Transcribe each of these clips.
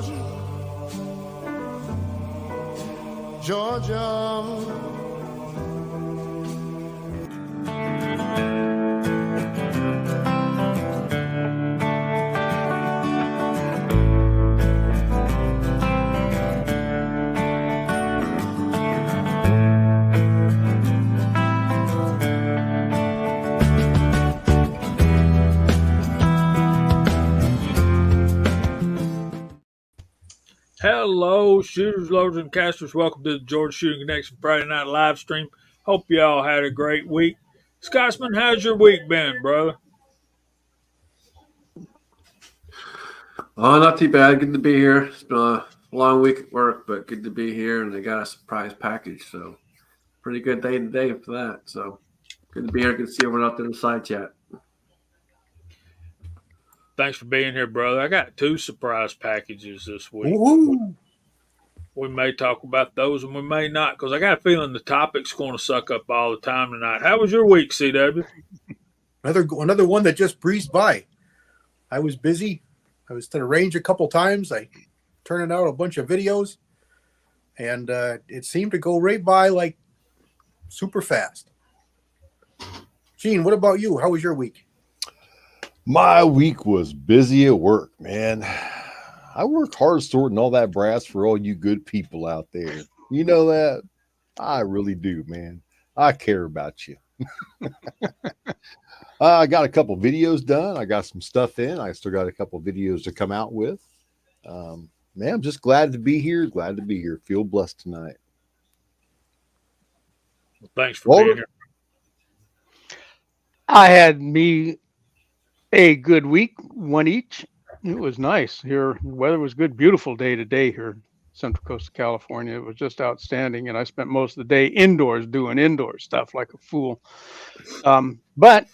Georgia, Georgia. Hello, shooters, loaders, and casters. Welcome to the Georgia Shooting Connection Friday night live stream. Hope y'all had a great week. Scotsman, how's your week been, brother? Oh, not too bad. Good to be here. It's been a long week at work, but good to be here. And they got a surprise package, so pretty good day today for that. So good to be here. Good to see everyone out there in the side chat. Thanks for being here, brother. I got 2 surprise packages this week. Woo-hoo. We may talk about those and we may not, because I got a feeling the topic's going to suck up all the time tonight. How was your week, CW? Another one that just breezed by. I was busy. I was to the range a couple times. I turning out a bunch of videos, and it seemed to go right by like super fast. Gene, what about you? How was your week? My week was busy at work, man. I worked hard sorting all that brass for all you good people out there. You know that? I really do, man. I care about you. I got a couple videos done. I got some stuff in. I still got a couple videos to come out with. Man, I'm just glad to be here. Glad to be here. Feel blessed tonight. Thanks for being here. I had me a good week, one each. It was nice here. The weather was good. Beautiful day today here in Central Coast of California. It was just outstanding. And I spent most of the day indoors doing indoor stuff like a fool. But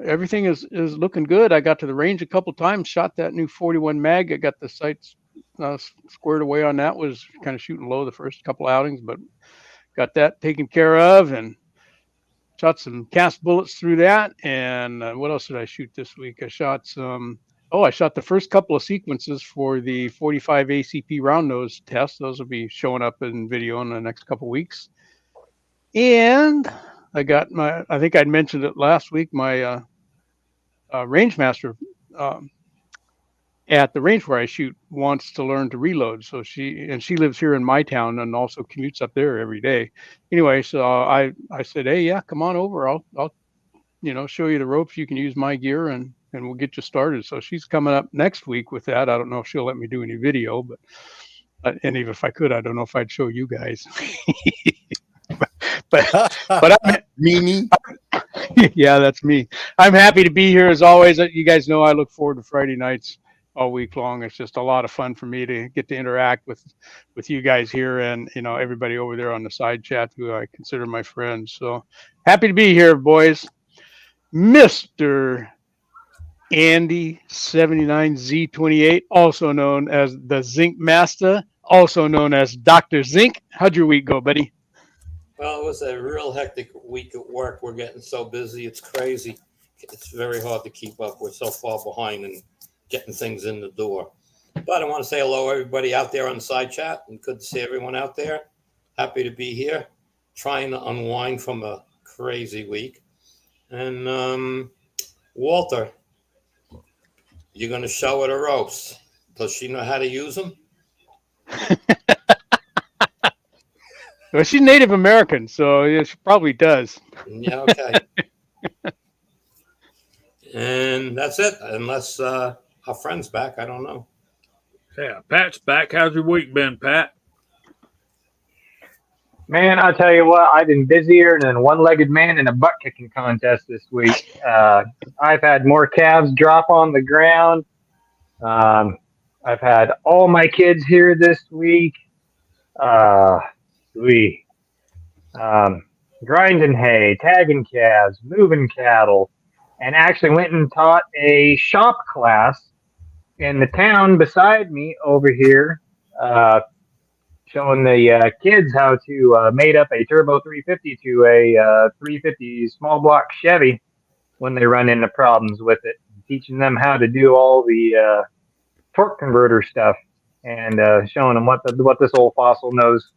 everything is looking good. I got to the range a couple times, shot that new 41 mag. I got the sights squared away on that. Was kind of shooting low the first couple outings, but got that taken care of and shot some cast bullets through that. And what else did I shoot this week? I shot I shot the first couple of sequences for the 45 ACP round nose test. Those will be showing up in video in the next couple of weeks. And I got I think I'd mentioned it last week, my range master at the range where I shoot wants to learn to reload. So she lives here in my town and also commutes up there every day. Anyway, so I said, hey, yeah, come on over. I'll show you the ropes. You can use my gear and we'll get you started. So she's coming up next week with that. I don't know if she'll let me do any video, but and even if I could, I don't know if I'd show you guys. but I'm, Mimi. Yeah, that's me. I'm happy to be here as always. You guys know I look forward to Friday nights all week long. It's just a lot of fun for me to get to interact with you guys here and everybody over there on the side chat who I consider my friends. So happy to be here, boys. Mr. Andy 79Z28, also known as the Zinc Master, also known as Dr. Zinc. How'd your week go, buddy? Well, it was a real hectic week at work. We're getting so busy. It's crazy. It's very hard to keep up. We're so far behind in getting things in the door. But I want to say hello, everybody out there on the side chat. And good to see everyone out there. Happy to be here. Trying to unwind from a crazy week. And Walter, you're going to show her the ropes. Does she know how to use them? Well, she's Native American, so yeah, she probably does. Yeah, okay. And that's it, unless our friend's back. I don't know. Yeah, Pat's back. How's your week been, Pat? Man, I'll tell you what, I've been busier than a one-legged man in a butt-kicking contest this week. I've had more calves drop on the ground. I've had all my kids here this week. Grinding hay, tagging calves, moving cattle, and actually went and taught a shop class in the town beside me over here, showing the kids how to mate up a Turbo 350 to a 350 small block Chevy when they run into problems with it, teaching them how to do all the torque converter stuff. and showing him what this old fossil knows,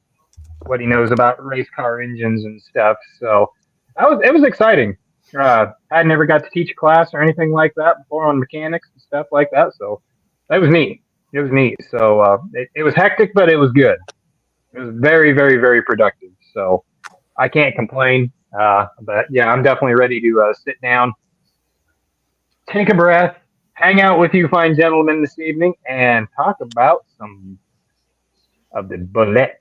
what he knows about race car engines and stuff. So it was exciting. I never got to teach a class or anything like that before on mechanics and stuff like that. So that was neat. It was neat. So it was hectic, but it was good. It was very, very, very productive. So I can't complain. But yeah, I'm definitely ready to sit down, take a breath, hang out with you fine gentlemen this evening, and talk about some of the bullets.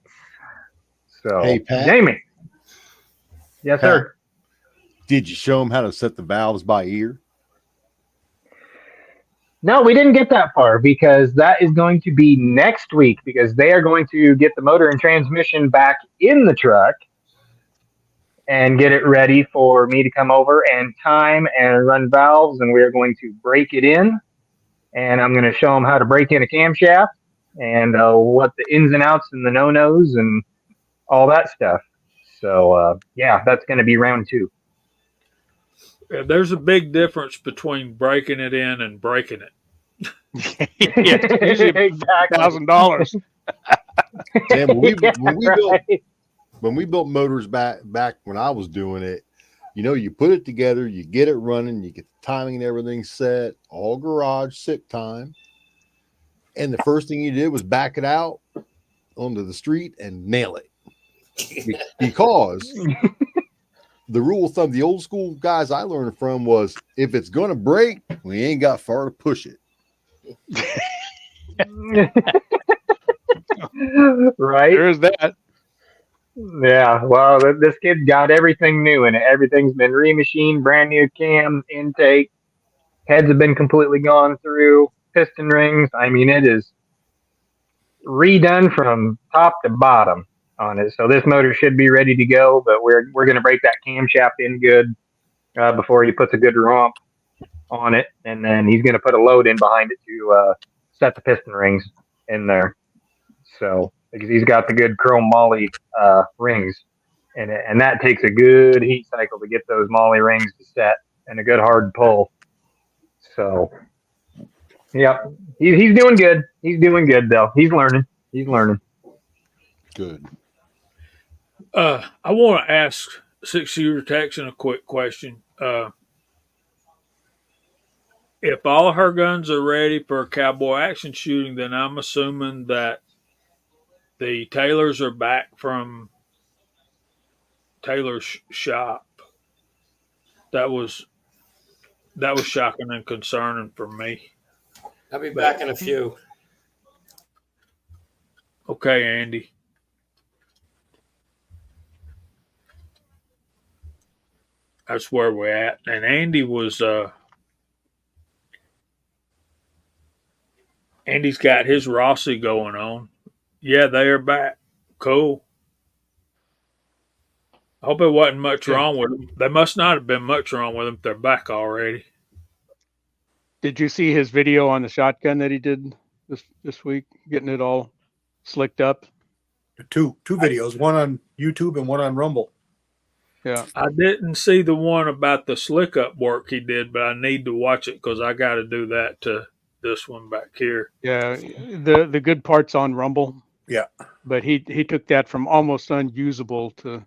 So, Hey, Pat. Jamie. Yes, Pat, sir. did you show them how to set the valves by ear? No, we didn't get that far because that is going to be next week because they are going to get the motor and transmission back in the truck and get it ready for me to come over and time and run valves, and we are going to break it in, and I'm going to show them how to break in a camshaft and what the ins and outs and the no-nos and all that stuff. So, yeah, that's going to be round 2. Yeah, there's a big difference between breaking it in and breaking it. Yeah, usually Exactly. $1,000. Sam, Right. when we built motors back when I was doing it, you put it together, you get it running, you get the timing and everything set, all garage sit time. And the first thing you did was back it out onto the street and nail it. Because the rule of thumb, the old school guys I learned from was if it's going to break, we ain't got far to push it. Right? There's that. Yeah. Well, this kid's got everything new in it. Everything's been remachined, brand new cam intake. Heads have been completely gone through. Piston rings. I mean, it is redone from top to bottom on it. So this motor should be ready to go, but we're going to break that camshaft in good before he puts a good romp on it, and then he's going to put a load in behind it to set the piston rings in there. So because he's got the good chrome moly rings, and that takes a good heat cycle to get those moly rings to set and a good hard pull. So, yeah, he's doing good. He's doing good though. He's learning. Good. I want to ask 6-Shooter Texan a quick question. If all her guns are ready for cowboy action shooting, then I'm assuming that the Taylors are back from Taylor's shop. That was shocking and concerning for me. I'll be back in a few. Okay, Andy. That's where we're at. And Andy was Andy's got his Rossi going on. Yeah, they are back. Cool. I hope it wasn't much wrong with them. There must not have been much wrong with them if they're back already. Did you see his video on the shotgun that he did this week, getting it all slicked up? Two videos, one on YouTube and one on Rumble. Yeah. I didn't see the one about the slick up work he did, but I need to watch it because I got to do that to this one back here. Yeah, the good part's on Rumble. Yeah. But he took that from almost unusable to,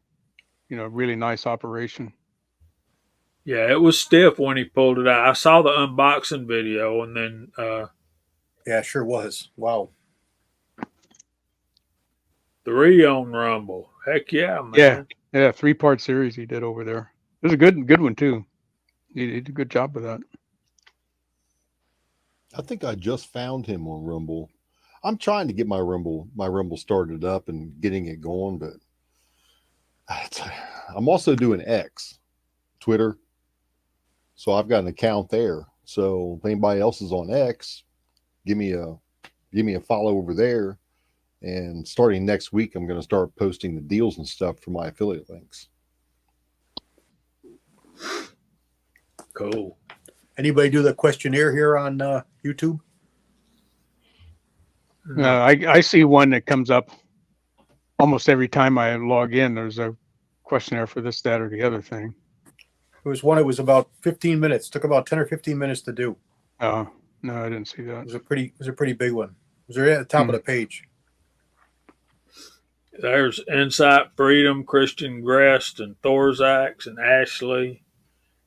really nice operation. Yeah, it was stiff when he pulled it out. I saw the unboxing video, and then Yeah, it sure was. Wow. 3 on Rumble. Heck yeah, man. Yeah, 3-part series he did over there. It was a good one too. He did a good job with that. I think I just found him on Rumble. I'm trying to get my Rumble started up and getting it going, but I'm also doing X, Twitter. So I've got an account there. So if anybody else is on X, give me a follow over there. And starting next week, I'm going to start posting the deals and stuff for my affiliate links. Cool. Anybody do the questionnaire here on YouTube? I see one that comes up almost every time I log in. There's a questionnaire for this, that, or the other thing. It was one. It was about 15 minutes. Took about 10 or 15 minutes to do. Oh, no, I didn't see that. It was a pretty big one. It's right at the top Hmm. of the page. There's Insight, Freedom, Christian Grest, and Thorzak's, and Ashley.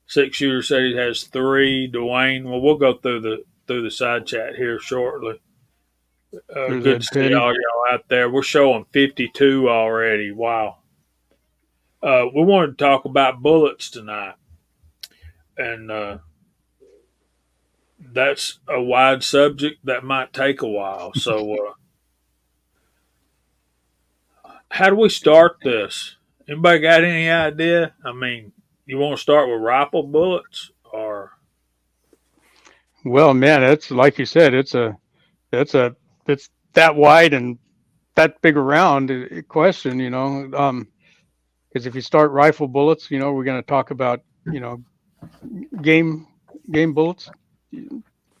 Six shooter said he has 3. Dwayne. Well, we'll go through the side chat here shortly. There's Good Ed to see Petty. all y'all out there. We're showing 52 already. Wow. We wanted to talk about bullets tonight, and that's a wide subject that might take a while. So, how do we start this? Anybody got any idea? I mean, you want to start with rifle bullets, or Well, man, it's like you said, it's that wide and that big around question, because if you start rifle bullets, we're going to talk about, game bullets,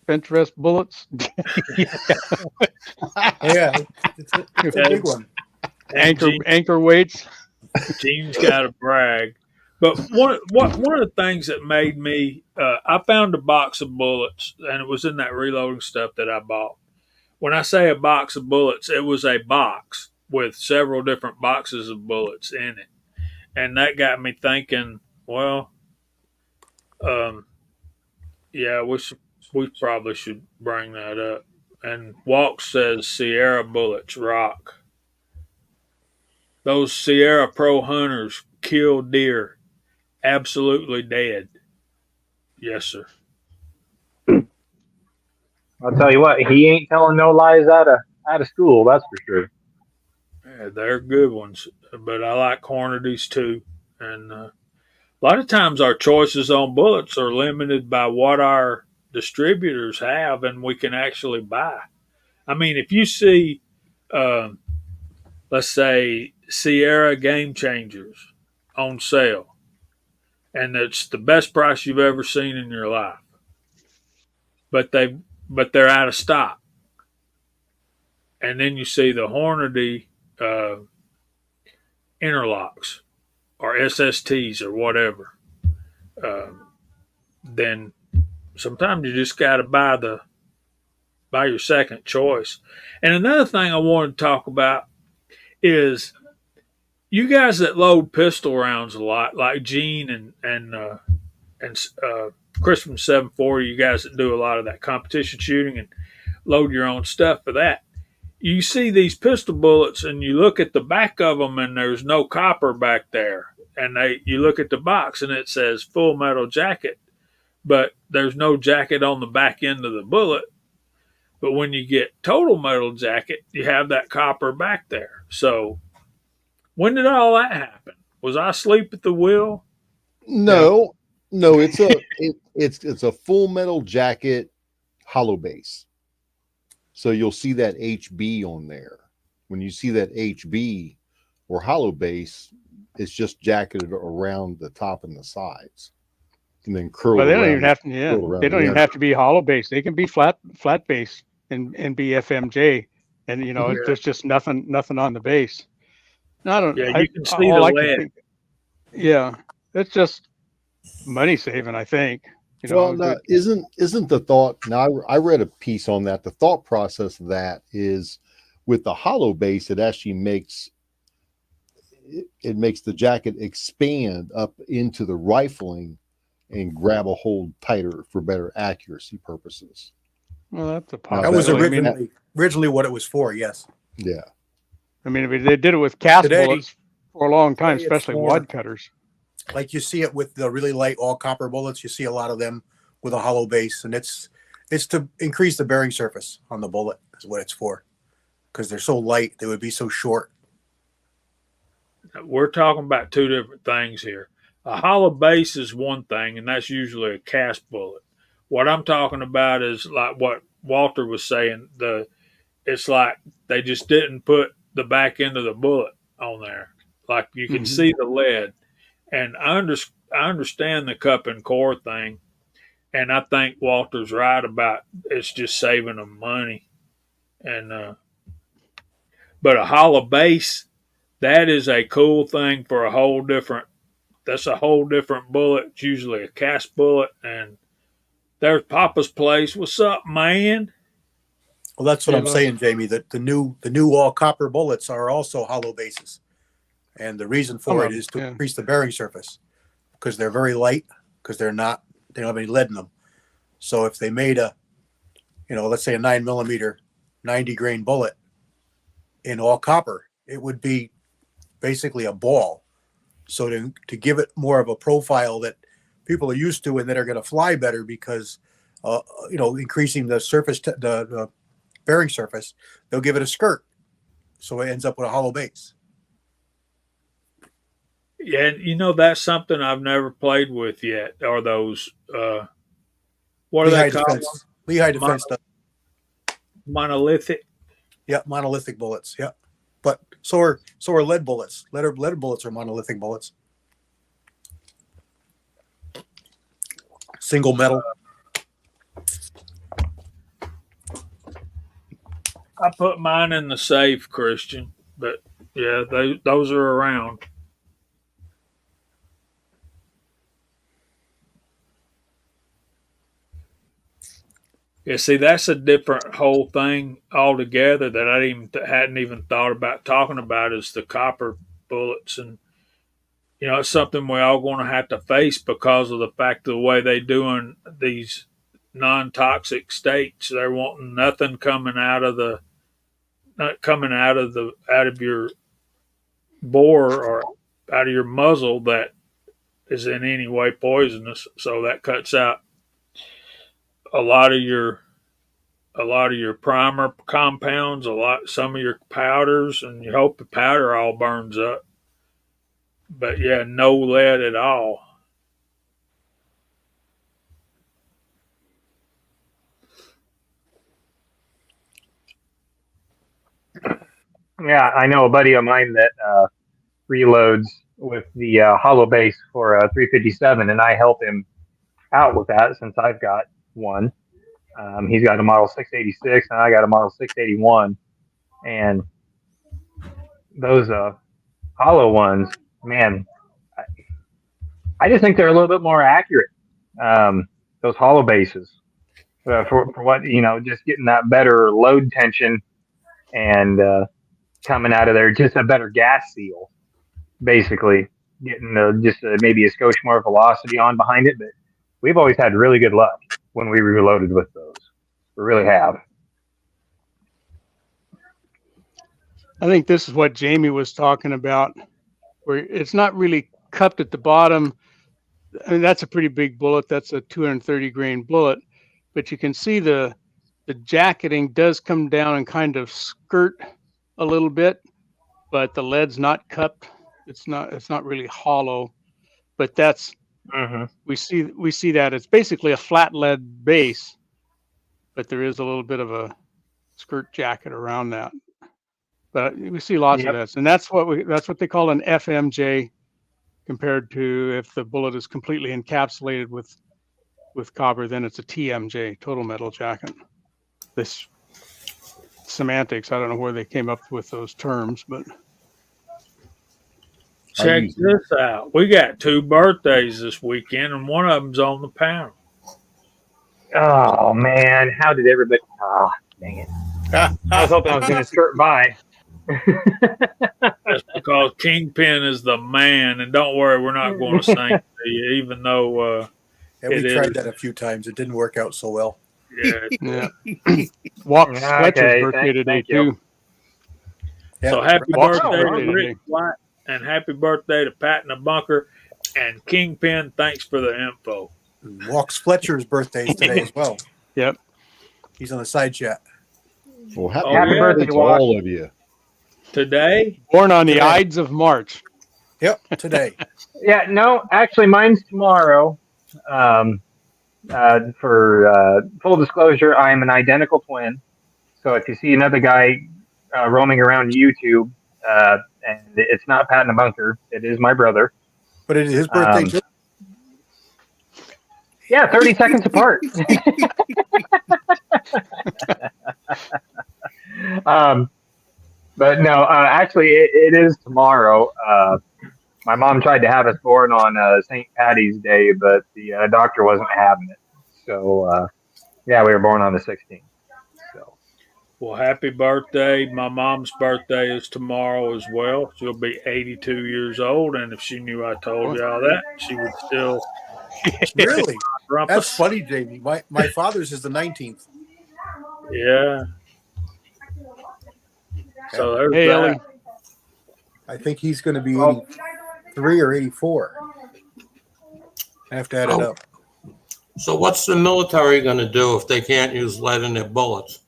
bench rest bullets, Yeah, it's a big one. anchor weights. Gene's got to brag. But one of the things that made me, I found a box of bullets, and it was in that reloading stuff that I bought. When I say a box of bullets, it was a box with several different boxes of bullets in it, and that got me thinking. Well, um, yeah, we probably should bring that up. And Walk says Sierra bullets rock. Those Sierra Pro hunters kill deer absolutely dead. Yes, sir. I'll tell you what, he ain't telling no lies out of school. That's for sure. Yeah, they're good ones, but I like Hornadies too. And a lot of times our choices on bullets are limited by what our distributors have and we can actually buy. I mean, if you see, um, let's say, Sierra Game Changers on sale, and it's the best price you've ever seen in your life, but they're out of stock. And then you see the Hornady uh, interlocks or SSTs or whatever. Uh, then sometimes you just got to buy your second choice. And another thing I wanted to talk about is you guys that load pistol rounds a lot, like Gene and Crispin 740. You guys that do a lot of that competition shooting and load your own stuff for that. You see these pistol bullets and you look at the back of them and there's no copper back there. And you look at the box and it says full metal jacket, but there's no jacket on the back end of the bullet. But when you get total metal jacket, you have that copper back there. So when did all that happen? Was I asleep at the wheel? No, it's a full metal jacket hollow base. So you'll see that HB on there. When you see that HB or hollow base, it's just jacketed around the top and the sides, and then curled But they don't around. even have to. Yeah, curled around they don't the even edge. have to be hollow base. They can be flat base and be FMJ, and Yeah. there's just nothing on the base. No, I don't. Yeah, you can see All the I can lead. think. Yeah, it's just money saving. I think. Well, no, isn't the thought? Now, I read a piece on that. The thought process of that is, with the hollow base, it actually makes the jacket expand up into the rifling and grab a hold tighter for better accuracy purposes. Well, that's a Now, That was possibility. I mean, originally what it was for. Yes. Yeah. I mean, they did it with cast Today- bullets for a long time, today it's especially more- wad cutters. Like you see it with the really light all copper bullets. You see a lot of them with a hollow base, and it's to increase the bearing surface on the bullet is what it's for, because they're so light they would be so short. We're talking about two different things here. A hollow base is one thing, and that's usually a cast bullet. What I'm talking about is like what Walter was saying. It's like they just didn't put the back end of the bullet on there. Like you can see the lead. And I understand the cup and core thing. And I think Walter's right about it's just saving them money. And but a hollow base, that is a cool thing for that's a whole different bullet. It's usually a cast bullet. And there's Papa's Place. What's up, man? Well, that's what Yeah, I'm well- saying, Jamie. That the new all copper bullets are also hollow bases, and the reason Some for of it them, is to yeah. increase the bearing surface because they're very light because they don't have any lead in them. So if they made let's say a 9mm 90 grain bullet in all copper, it would be basically a ball. So to give it more of a profile that people are used to and that are going to fly better because increasing the surface the bearing surface, they'll give it a skirt, so it ends up with a hollow base. Yeah, that's something I've never played with yet. Are those what are they Lehigh called? Defense. Lehigh Mon- Defense does. monolithic. Yeah, monolithic bullets. Yeah, but so are lead bullets. Lead bullets are monolithic bullets. Single metal. I put mine in the safe, Christian. But yeah, those are around. Yeah, see, that's a different whole thing altogether that I hadn't even thought about talking about is the copper bullets, and it's something we're all going to have to face because of the fact of the way they doing these non-toxic states. They're wanting nothing coming out of out of your bore or out of your muzzle that is in any way poisonous. So that cuts out a lot of your primer compounds, some of your powders, and you hope the powder all burns up. But yeah, no lead at all. Yeah, I know a buddy of mine that reloads with the hollow base for a 357, and I help him out with that since I've got one. He's got a model 686, and I got a model 681, and those hollow ones, man, I just think they're a little bit more accurate. Those hollow bases for what just getting that better load tension and coming out of there, just a better gas seal, basically getting maybe a skosh more velocity on behind it. But we've always had really good luck when we reloaded with those. We really have. I think this is what Jamie was talking about, where it's not really cupped at the bottom. I mean, that's a pretty big bullet. That's a 230 grain bullet, but you can see the jacketing does come down and kind of skirt a little bit, but the lead's not cupped. It's not really hollow, but that's we see that it's basically a flat lead base, but there is a little bit of a skirt jacket around that. But we see lots of that, and that's what they call an FMJ, compared to if the bullet is completely encapsulated with copper, then it's a TMJ, total metal jacket. This semantics, I don't know where they came up with those terms, but Check this out. We got 2 birthdays this weekend, and one of them's on the panel. Oh man, how did everybody? Ah, dang it! I was hoping I was going to skirt by. That's because Kingpin is the man, and don't worry, we're not going to sing to you, even though we tried that a few times. It didn't work out so well. Yeah. Walk Fletcher's birthday today too. Yeah, so happy birthday to birthday Rick White, and happy birthday to Pat in the Bunker, and Kingpin. Thanks for the info. Walks Fletcher's birthday is today as well. Yep, he's on the side chat. Well, happy birthday to all of you. Today? Born on the Ides of March. Yep, today. Yeah, no, actually, mine's tomorrow. For full disclosure, I am an identical twin. So if you see another guy roaming around YouTube, and it's not Pat in the Bunker, it is my brother. But it is his birthday too? Yeah, 30 seconds apart. But no, actually, it is tomorrow. My mom tried to have us born on St. Patty's Day, but the doctor wasn't having it. So, yeah, we were born on the 16th. So, Well, happy birthday. My mom's birthday is tomorrow as well. She'll be 82 years old, and if she knew I told you all that, she would still Really? That's rumpus. funny, Jamie. My father's is the 19th. Yeah. Yep. So there's Hey, that. Ellie. I think he's going to be Well, 83 or 84. I have to add it Oh. up. So what's the military going to do if they can't use lead in their bullets?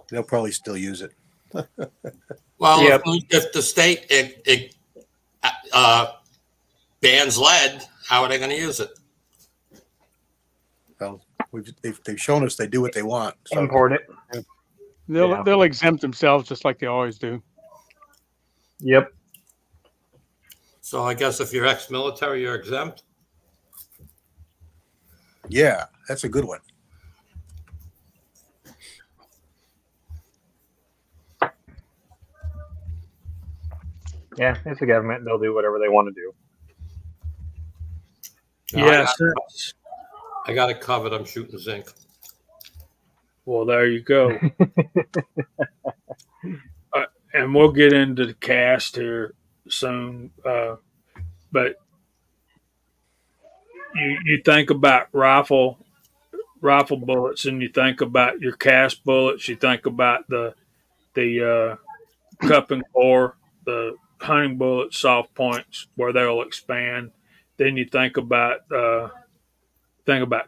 They'll probably still use it. Well, Yep. if the state bans lead, how are they going to use it? Well, they've shown us they do what they want. So Import it. Yeah. They'll exempt themselves just like they always do. Yep. So I guess if you're ex-military, you're exempt. yeah, that's a good one. Yeah, it's the government. They'll do whatever they want to do. Yes. I got it covered. I'm shooting zinc. Well, there you go. And we'll get into the cast here soon. But you think about rifle bullets, and you think about your cast bullets. You think about the cup and core, the hunting bullets, soft points where they'll expand. Then you think about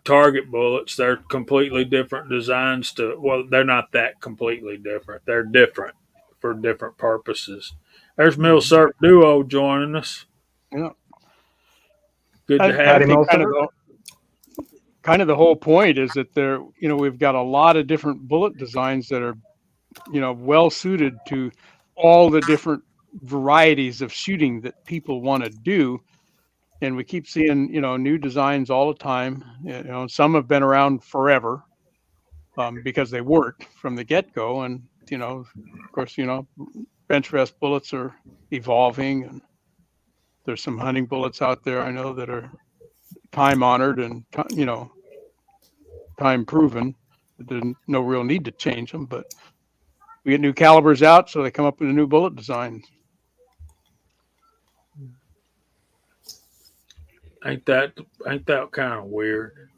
target bullets. They're completely different designs they're not that completely different. They're different for different purposes. There's Mill Surf Duo joining us. Yeah. Good to I have think you. kind of the whole point is that we've got a lot of different bullet designs that are, well suited to all the different varieties of shooting that people want to do. And we keep seeing, new designs all the time. Some have been around forever because they worked from the get-go. And, of course, bench rest bullets are evolving, and there's some hunting bullets out there I know that are time honored and, time proven. There's no real need to change them, but we get new calibers out, so they come up with a new bullet design. Ain't that kind of weird?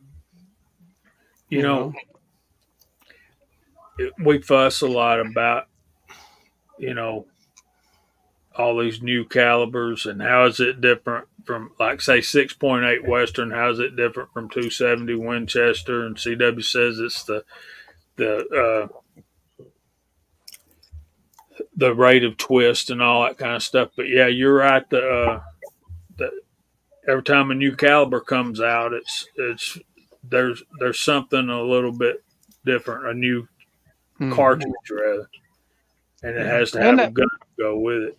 We fuss a lot about, all these new calibers and how is it different from, like, say, 6.8 Western? How is it different from 270 Winchester? And CW says it's the rate of twist and all that kind of stuff. But yeah, you're right. Every time a new caliber comes out, there's something a little bit different, a new cartridge rather, and it has to have a gun to go with it.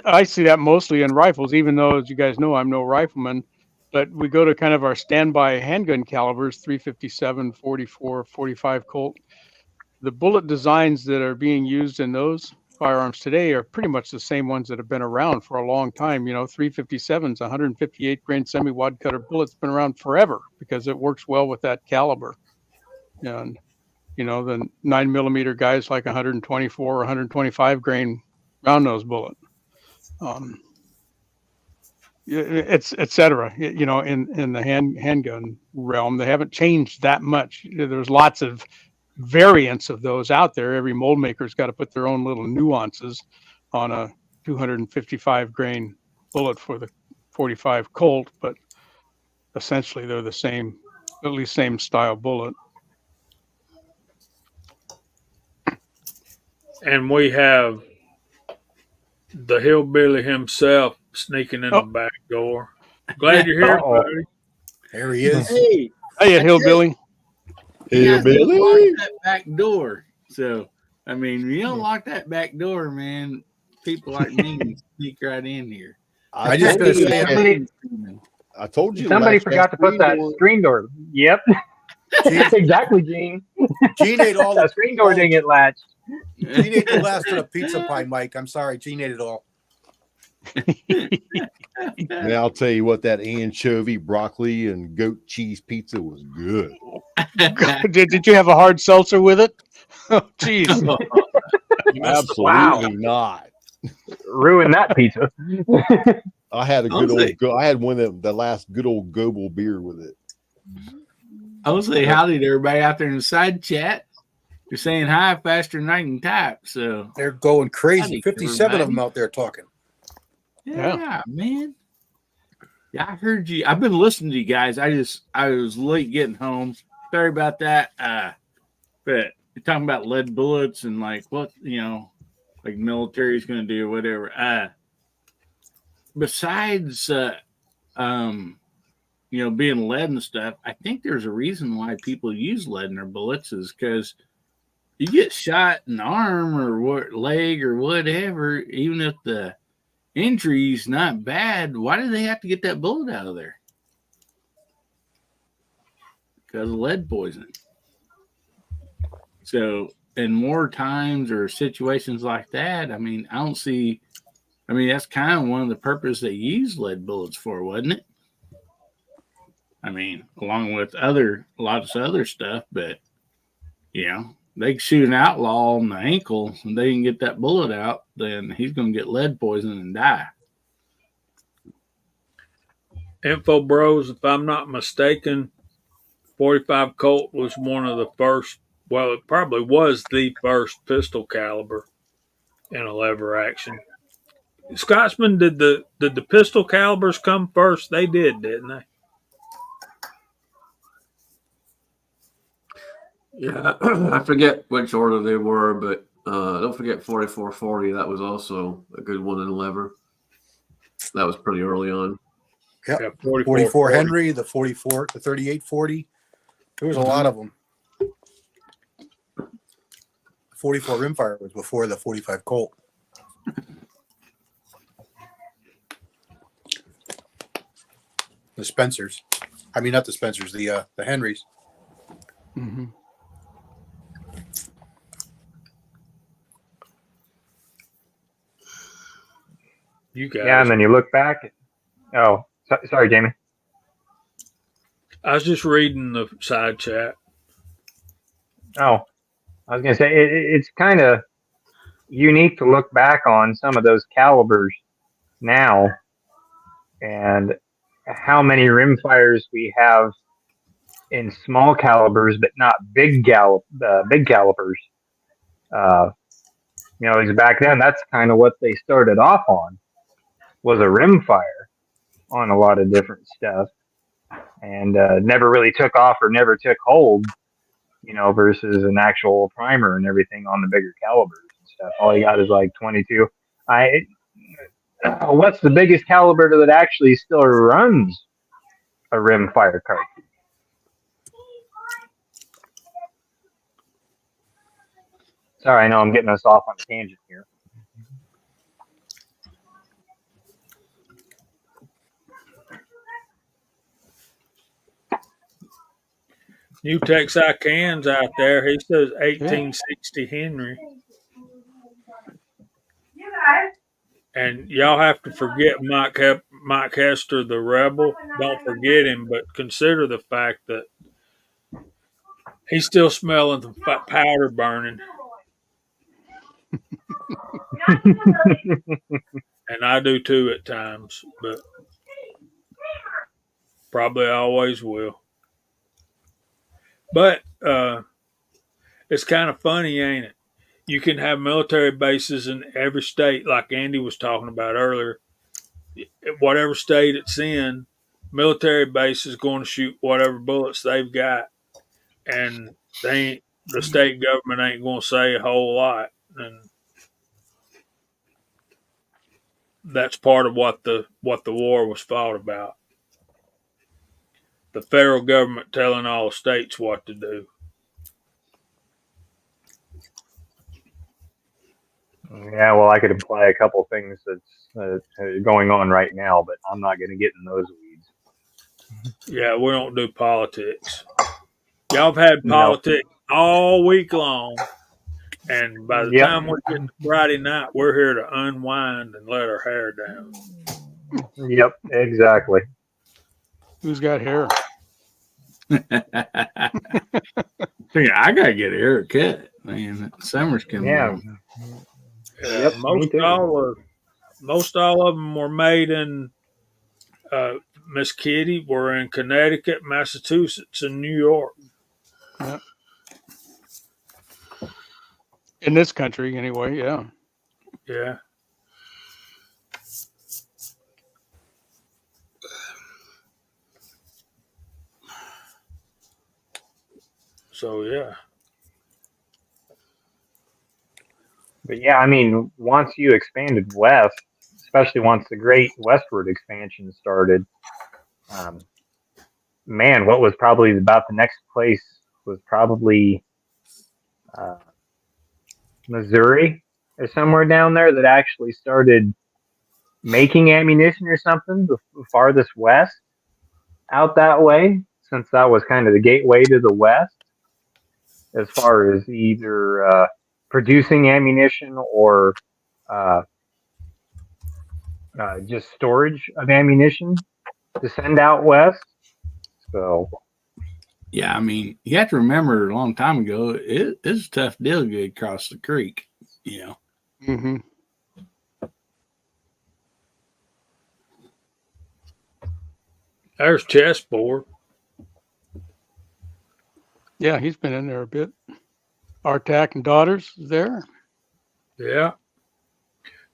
I see that mostly in rifles, even though, as you guys know, I'm no rifleman. But we go to kind of our standby handgun calibers, 357, 44, 45 Colt. The bullet designs that are being used in those firearms today are pretty much the same ones that have been around for a long time. 357's 158 grain semi-wad cutter bullet's been around forever because it works well with that caliber. And, the 9mm guys like 124 or 125 grain round nose bullet. It's et cetera. In the handgun realm, they haven't changed that much. There's lots of variants of those out there. Every mold maker's got to put their own little nuances on a 255 grain bullet for the 45 Colt, but essentially they're the same, at least same style bullet. And we have the hillbilly himself sneaking in the back door. Glad you're here, buddy. There he is. Hey, Hey, hillbilly. you guys don't Hillbilly. lock that back door. So, I mean, you don't lock that back door, man. People like me can sneak right in here. I just gotta say, I told you. Somebody last forgot to put that screen door. Yep. Gene, Exactly, Gene. Gene ate all That the screen door didn't get latched. Gene ate the last of the pizza pie, Mike. I'm sorry, Gene ate it all. Man, I'll tell you what, that anchovy, broccoli, and goat cheese pizza was good. Did you have a hard seltzer with it? Oh, jeez. Absolutely not. Ruin that pizza. I had a good Honestly. old. I had one of the last good old Goebel beer with it. I will say howdy to everybody out there in the side chat. You're saying hi faster than I can type. So They're going crazy. Howdy, 57 of them everybody. out there talking. yeah, man. Yeah, I heard you. I've been listening to you guys. I was late getting home. Sorry about that. But you're talking about lead bullets and like what like military's going to do or whatever. Besides, being lead and stuff, I think there's a reason why people use lead in their bullets is because you get shot in the arm or leg or whatever, even if the injury's not bad, why do they have to get that bullet out of there? Because of lead poisoning. So, in more times or situations like that, I mean, that's kind of one of the purposes they use lead bullets for, wasn't it? I mean, along with lots of other stuff, but they can shoot an outlaw on the ankle and they can get that bullet out, then he's going to get lead poison and die. Info Bros, if I'm not mistaken, 45 Colt was one of the first, well, it probably was the first pistol caliber in a lever action. Scotsman, did the pistol calibers come first? They did, didn't they? Yeah, I forget which order they were, but don't forget 4440. That was also a good one in lever. That was pretty early on. Yep. Yeah, 44 Henry, the 44, the 3840. There was a lot of them. 44 rimfire was before the 45 Colt. The Spencers. I mean, not the Spencers, the Henrys. Mm-hmm. You guys. Yeah, and then you look back. Sorry, Jamie. I was just reading the side chat. Oh, I was going to say it's kind of unique to look back on some of those calibers now and how many rimfires we have in small calibers, but not big calibers. Because back then that's kind of what they started off on, was a rimfire on a lot of different stuff, and never really took off or never took hold, versus an actual primer and everything on the bigger calibers and stuff. All you got is like 22. What's the biggest caliber that actually still runs a rimfire cartridge? Sorry, I know I'm getting us off on a tangent here. New Texarkans out there. He says 1860 Henry. And y'all have to forget Mike Hester, the rebel. Don't forget him, but consider the fact that he's still smelling the powder burning. And I do too at times, but probably always will. But it's kind of funny, ain't it? You can have military bases in every state, like Andy was talking about earlier. Whatever state it's in, military base is going to shoot whatever bullets they've got, and the state government ain't going to say a whole lot, and that's part of what the war was fought about. The federal government telling all the states what to do. Yeah, well, I could imply a couple of things that's going on right now, but I'm not going to get in those weeds. Yeah, we don't do politics. Y'all have had politics all week long, and by the time we get to Friday night, we're here to unwind and let our hair down. Yep, exactly. Who's got hair? I gotta get a haircut, man. Summer's coming. Yeah. on. Yep, me too. Most all of them were made in Miss Kitty were in Connecticut, Massachusetts, and New York. Yeah. In this country, anyway. Yeah. Yeah. So yeah. But yeah, I mean, once you expanded west, especially once the great westward expansion started, um, man, what was probably about the next place was probably uh, Missouri or somewhere down there that actually started making ammunition or something, the farthest west out that way, since that was kind of the gateway to the west as far as either producing ammunition or uh, just storage of ammunition to send out west. So, Yeah, I mean, you have to remember a long time ago, it's a tough deal to get across the creek, you know. Mm-hmm. There's chessboard. Yeah, he's been in there a bit. Artak and Daughters is there. Yeah.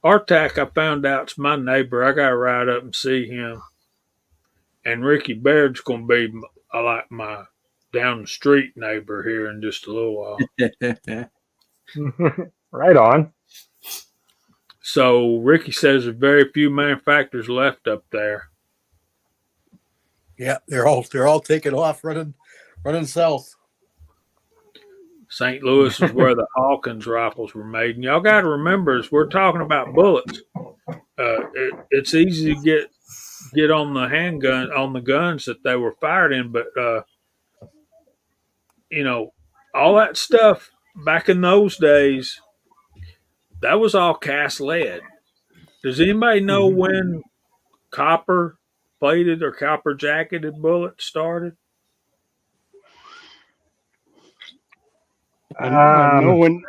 Artak, I found out, is my neighbor. I got to ride up and see him. And Ricky Baird's going to be like my down the street neighbor here in just a little while. right on. So Ricky says there's very few manufacturers left up there. Yeah, they're all taking off, running south. St. Louis is where the Hawkins rifles were made. And y'all got to remember, as we're talking about bullets, it's easy to get on the handgun, on the guns that they were fired in. But, you know, all that stuff back in those days, that was all cast lead. Does anybody know when copper plated or copper jacketed bullets started? I know when.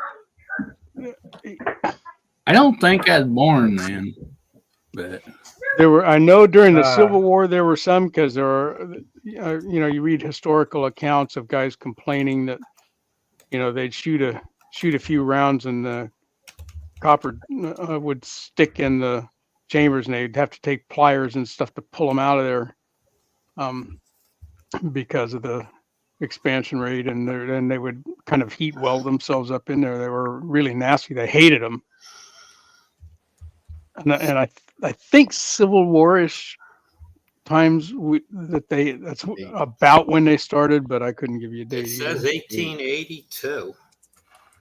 I don't think I was born then, but There were, I know during the Civil War there were some, because there are, you read historical accounts of guys complaining that, they'd shoot a few rounds and the copper would stick in the chambers, and they'd have to take pliers and stuff to pull them out of there, because of the expansion rate, and then they would kind of heat weld themselves up in there. They were really nasty. They hated them. And I think Civil War-ish times that's about when they started, but I couldn't give you a date. It says 1882.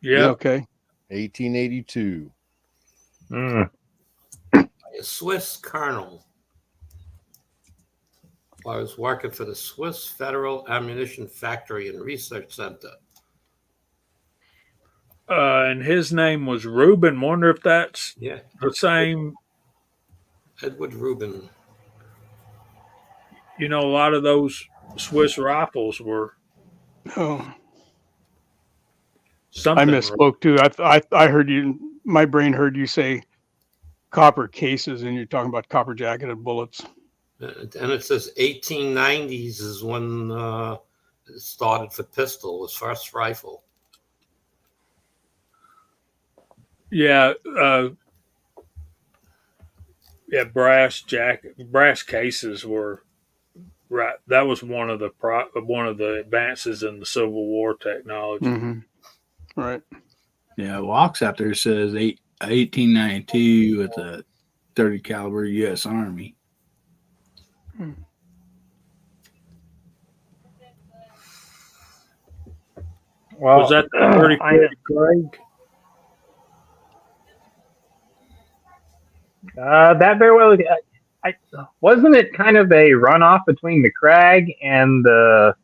Yeah. Okay. 1882. A Swiss colonel. I was working for the Swiss Federal Ammunition Factory and Research Center. And his name was Reuben. Wonder if that's Yeah, the same. Edward Reuben. A lot of those Swiss rifles were Oh, something. I misspoke too. I heard you. My brain heard you say copper cases, and you're talking about copper jacketed bullets. And it says 1890s is when it started for pistol, was first rifle. Yeah. Brass cases were right. That was one of the advances in the Civil War technology. Mm-hmm. Right. yeah, Walks out there says 1892 with a 30 caliber U.S. Army. Well, Was that the 30 Craig? that very well. Wasn't it kind of a runoff between the Krag and the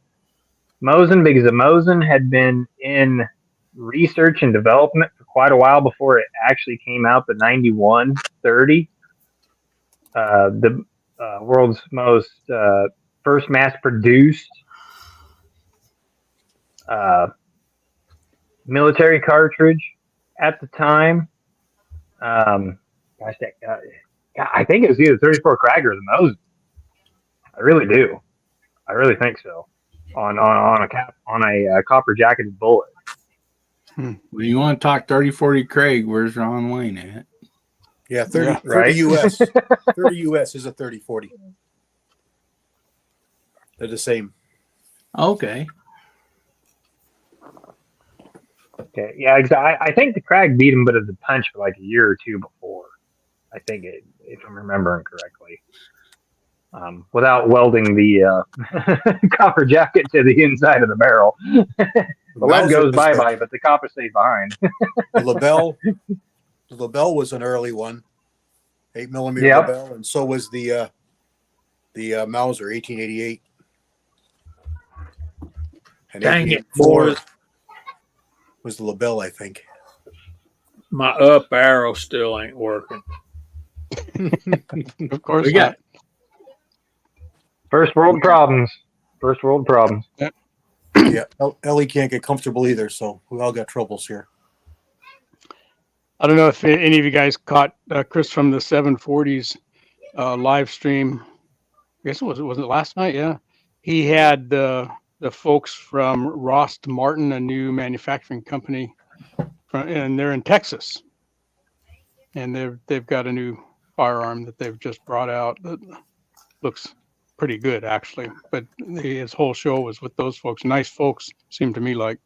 Mosin, because the Mosin had been in research and development for quite a while before it actually came out. The 9130, the world's most first mass produced military cartridge at the time. Gosh, I think it was either 34 Krag or the Mosin. I really do. I really think so. On a copper jacketed bullet. When you want to talk 3040 Craig, where's Ron Wayne at? Yeah, 30, Yeah, 30 right? US. 30 US is a 3040. They're the same. Okay. Okay, yeah, I think the Krag beat him, but as a punch for like a year or two before. I think if I'm remembering correctly. Without welding the copper jacket to the inside of the barrel. The lead Mauser goes was bye-bye, but the copper stays behind. the LaBelle was an early one, 8mm Yep. LaBelle, and so was the Mauser 1888. And Dang it, 1884 boys. was the LaBelle, I think. My up arrow still ain't working. Of course We got First world problems. Yeah, Ellie can't get comfortable either, so we all got troubles here. I don't know if any of you guys caught Chris from the 740s live stream. I guess was it last night? Yeah, he had the folks from Rost Martin, a new manufacturing company, and they're in Texas, and they've got a new firearm that they've just brought out that looks pretty good actually. But his whole show was with those folks. Nice folks, seemed to me like.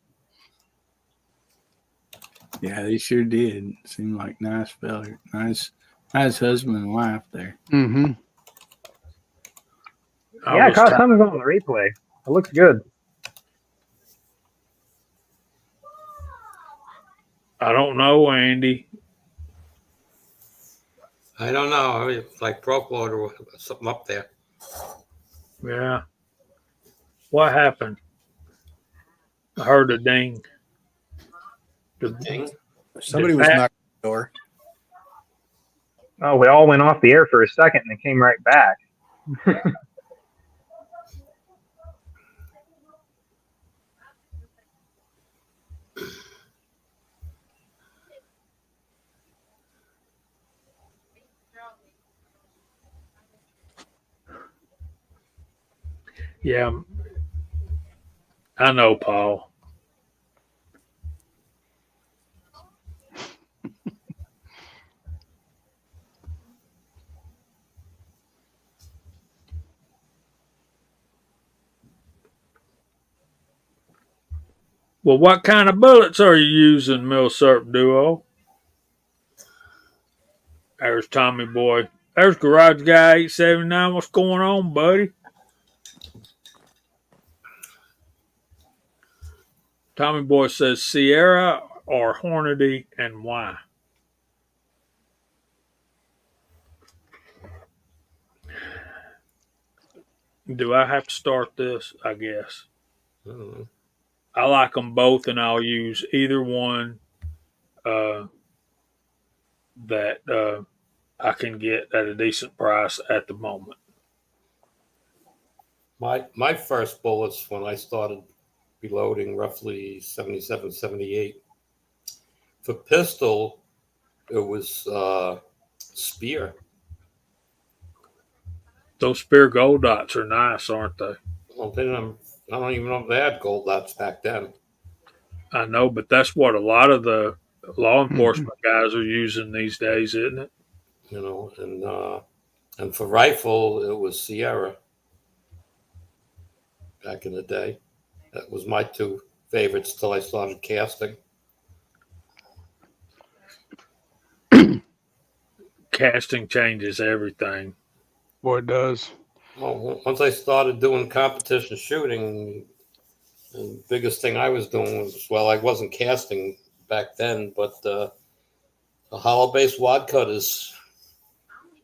Yeah, they sure did. Seemed like nice fella, nice husband and wife there. Mm-hmm. Yeah, I caught something on the replay. It looks good. I don't know, Andy. I don't know. I mean, it's like Procload or something up there. Yeah. What happened? I heard a ding. Ding. Somebody was knocking on the door. Oh, we all went off the air for a second and then came right back. Yeah. I know, Paul. Well, what kind of bullets are you using, Milsurp Duo? There's Tommy Boy. There's Garage Guy 879. What's going on, buddy? Tommy Boy says Sierra or Hornady and why? Do I have to start this? I guess. Mhm. I like them both, and I'll use either one that I can get at a decent price at the moment. My first bullets when I started reloading roughly 77, 78. For pistol, it was Spear. Those Spear Gold Dots are nice, aren't they? Well, I don't even know if they had gold dots back then. I know, but that's what a lot of the law enforcement guys are using these days, isn't it? You know, and for rifle, it was Sierra back in the day. That was my two favorites till I started casting. Casting changes everything. Boy, it does. Well, once I started doing competition shooting, the biggest thing I was doing was, well, I wasn't casting back then, but the hollow base wad cutters,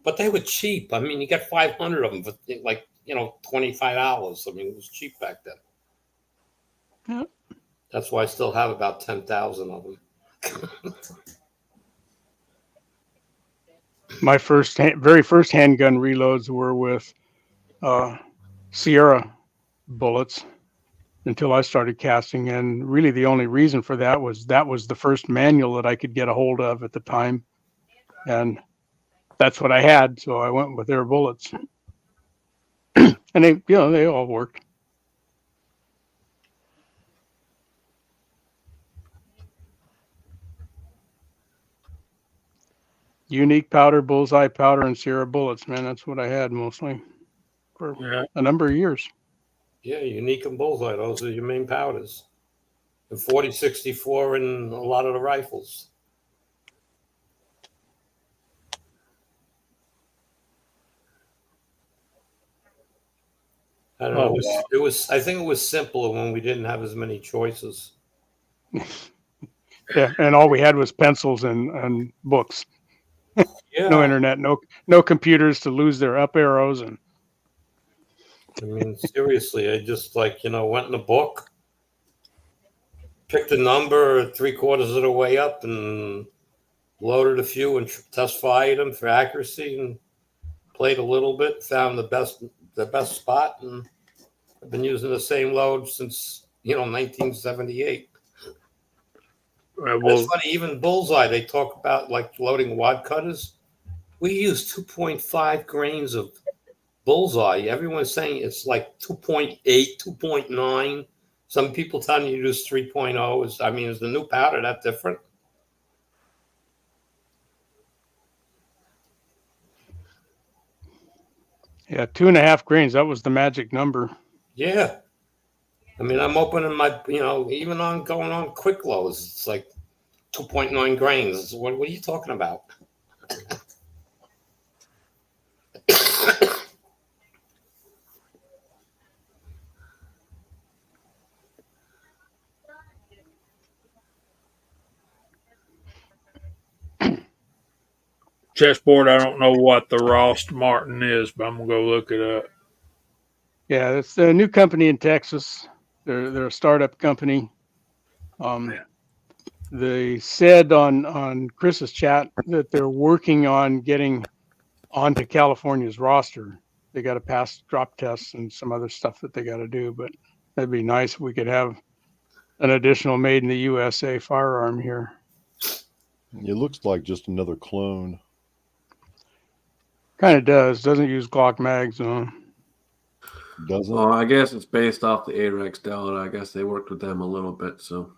but they were cheap. I mean, you got 500 of them for like, $25. I mean, it was cheap back then. Yeah. That's why I still have about 10,000 of them. My very first handgun reloads were with Sierra bullets, until I started casting. And really the only reason for that was the first manual that I could get a hold of at the time. And that's what I had. So I went with their bullets. And they all worked. Unique powder, bullseye powder, and Sierra bullets, man. That's what I had mostly for a number of years. Yeah, unique and bullseye. Those are your main powders. The 40-64 and a lot of the rifles. I don't know. It was. I think it was simpler when we didn't have as many choices. Yeah, and all we had was pencils and books. Yeah. No internet, no computers to lose their up arrows. And I mean, seriously, I just went in a book, picked a number 3/4 of the way up, and loaded a few and test fired them for accuracy, and played a little bit, found the best spot, and I've been using the same load since 1978. That's funny. Even bullseye, they talk about like loading wad cutters. We use 2.5 grains of bullseye. Everyone's saying it's like 2.8, 2.9. Some people tell you use 3.0. Is the new powder that different? yeah, 2.5 grains. That was the magic number. Yeah. I'm opening my, even on going on quick lows, it's like 2.9 grains. What are you talking about? Chessboard, I don't know what the Rost Martin is, but I'm going to go look it up. Yeah, it's a new company in Texas. They're a startup company. They said on Chris's chat that they're working on getting onto California's roster. They got to pass drop tests and some other stuff that they got to do, but that'd be nice if we could have an additional made in the USA firearm here. It looks like just another clone. Kind of does. Doesn't use Glock mags though. Doesn't? Well, I guess it's based off the AREX Delta. I guess they worked with them a little bit. So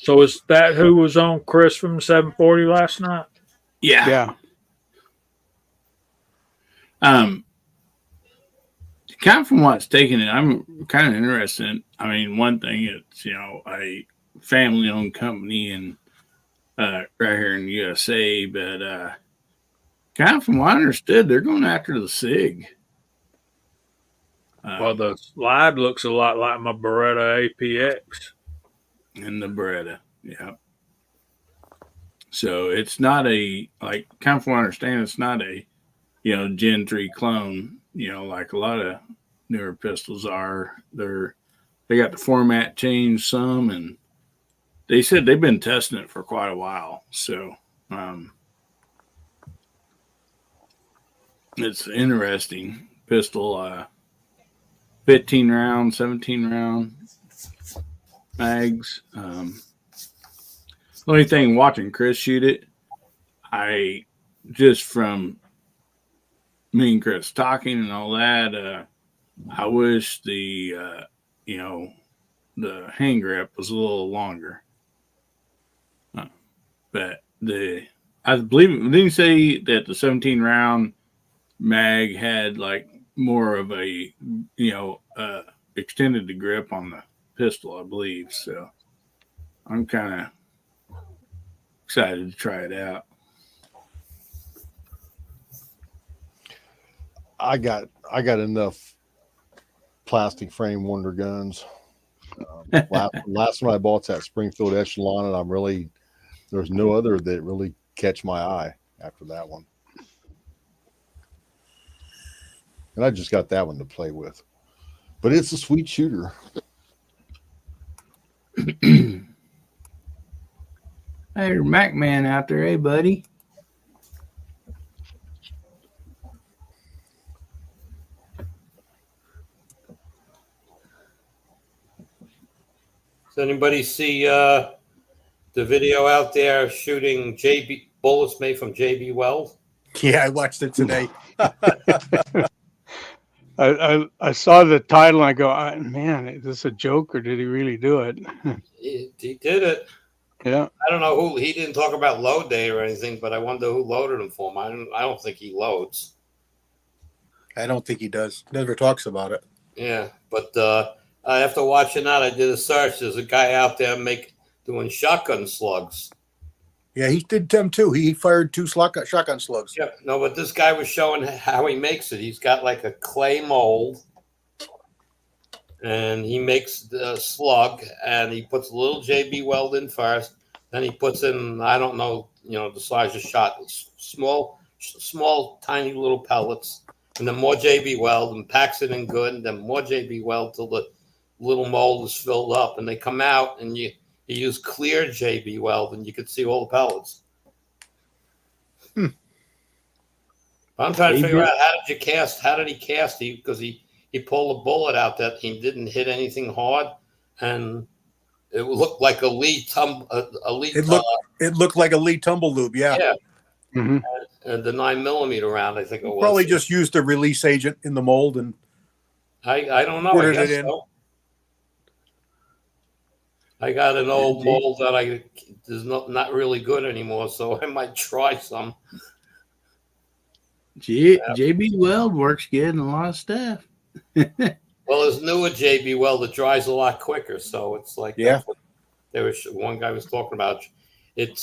is that who was on Chris from 740 last night? Yeah. Yeah. Kind of from what's taken it, I'm kind of interested. One thing, it's a family-owned company and right here in the USA, but kind of from what I understood, they're going after the SIG. Well, the slide looks a lot like my Beretta APX. And the Beretta, yeah. So it's not kind of from what I understand, it's not a, Gen 3 clone, like a lot of newer pistols are. They got the format changed some, and they said they've been testing it for quite a while. So it's interesting pistol. 15 round, 17 round mags. The only thing watching Chris shoot it, I just from me and Chris talking and all that, I wish the hand grip was a little longer. But I believe, didn't you say that the 17 round mag had like more of a, extended the grip on the pistol, I believe. So I'm kind of excited to try it out. I got enough plastic frame Wonder Guns. Last one I bought's that Springfield Echelon, and there's no other that really catch my eye after that one. And I just got that one to play with. But it's a sweet shooter. Hey, Mac Man out there, hey buddy. Does anybody see the video out there shooting JB bullets made from JB Weld? Yeah, I watched it today. I saw the title and I go, man, is this a joke or did he really do it? He did it. Yeah. I don't know who. He didn't talk about load date or anything, but I wonder who loaded him for him. I don't think he loads. I don't think he does. Never talks about it. Yeah, but after watching that, I did a search. There's a guy out there doing shotgun slugs. Yeah, he did them too. He fired 2 shotgun slugs. Yeah, no, but this guy was showing how he makes it. He's got like a clay mold, and he makes the slug, and he puts a little JB Weld in first. Then he puts in, I don't know, the size of shot, small, tiny little pellets, and then more JB Weld, and packs it in good, and then more JB Weld till the little mold is filled up, and they come out, and you use clear JB Weld, and you could see all the pellets. I'm trying to figure out how did he cast? Because he pulled a bullet out that he didn't hit anything hard, and it looked like a Lee. It looked like a Lee tumble lube. Yeah. Yeah. Mm-hmm. And the 9mm round, I think it was. Probably just used a release agent in the mold and I don't know. poured I it guess in. so. I got an old mold that is not really good anymore, so I might try some. JB Weld works good in a lot of stuff. Well, there's newer JB Weld that dries a lot quicker, so it's like one guy was talking about. It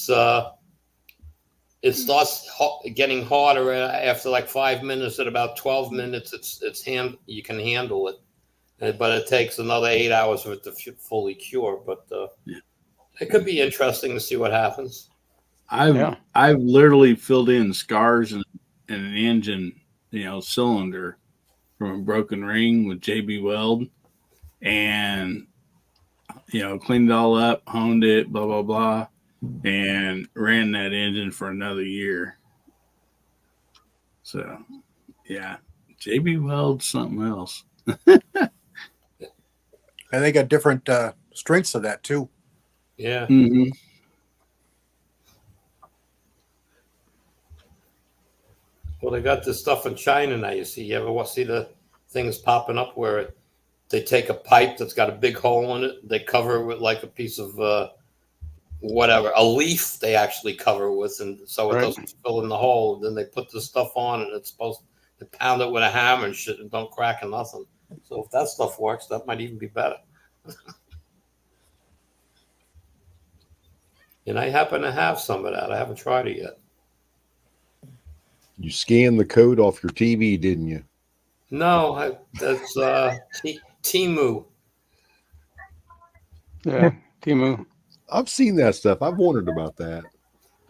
starts getting harder after like 5 minutes. At about 12 minutes, you can handle it, but it takes another 8 hours for it to fully cure. But it could be interesting to see what happens. I've literally filled in scars in an engine, cylinder from a broken ring with JB Weld, and cleaned it all up, honed it, blah blah blah, and ran that engine for another year. So, yeah, JB Weld's something else. and they got different strengths of that too. Yeah. Mm-hmm. Well, they got this stuff in China now. You ever see the things popping up where they take a pipe that's got a big hole in it, they cover it with like a piece of a leaf they actually cover it with, and so it doesn't fill in the hole. And then they put the stuff on, and it's supposed to pound it with a hammer and shit, and don't crack or nothing. So if that stuff works, that might even be better. And I happen to have some of that. I haven't tried it yet. You scanned the code off your TV, didn't you? No, that's Temu. Yeah, Temu. I've seen that stuff. I've wondered about that.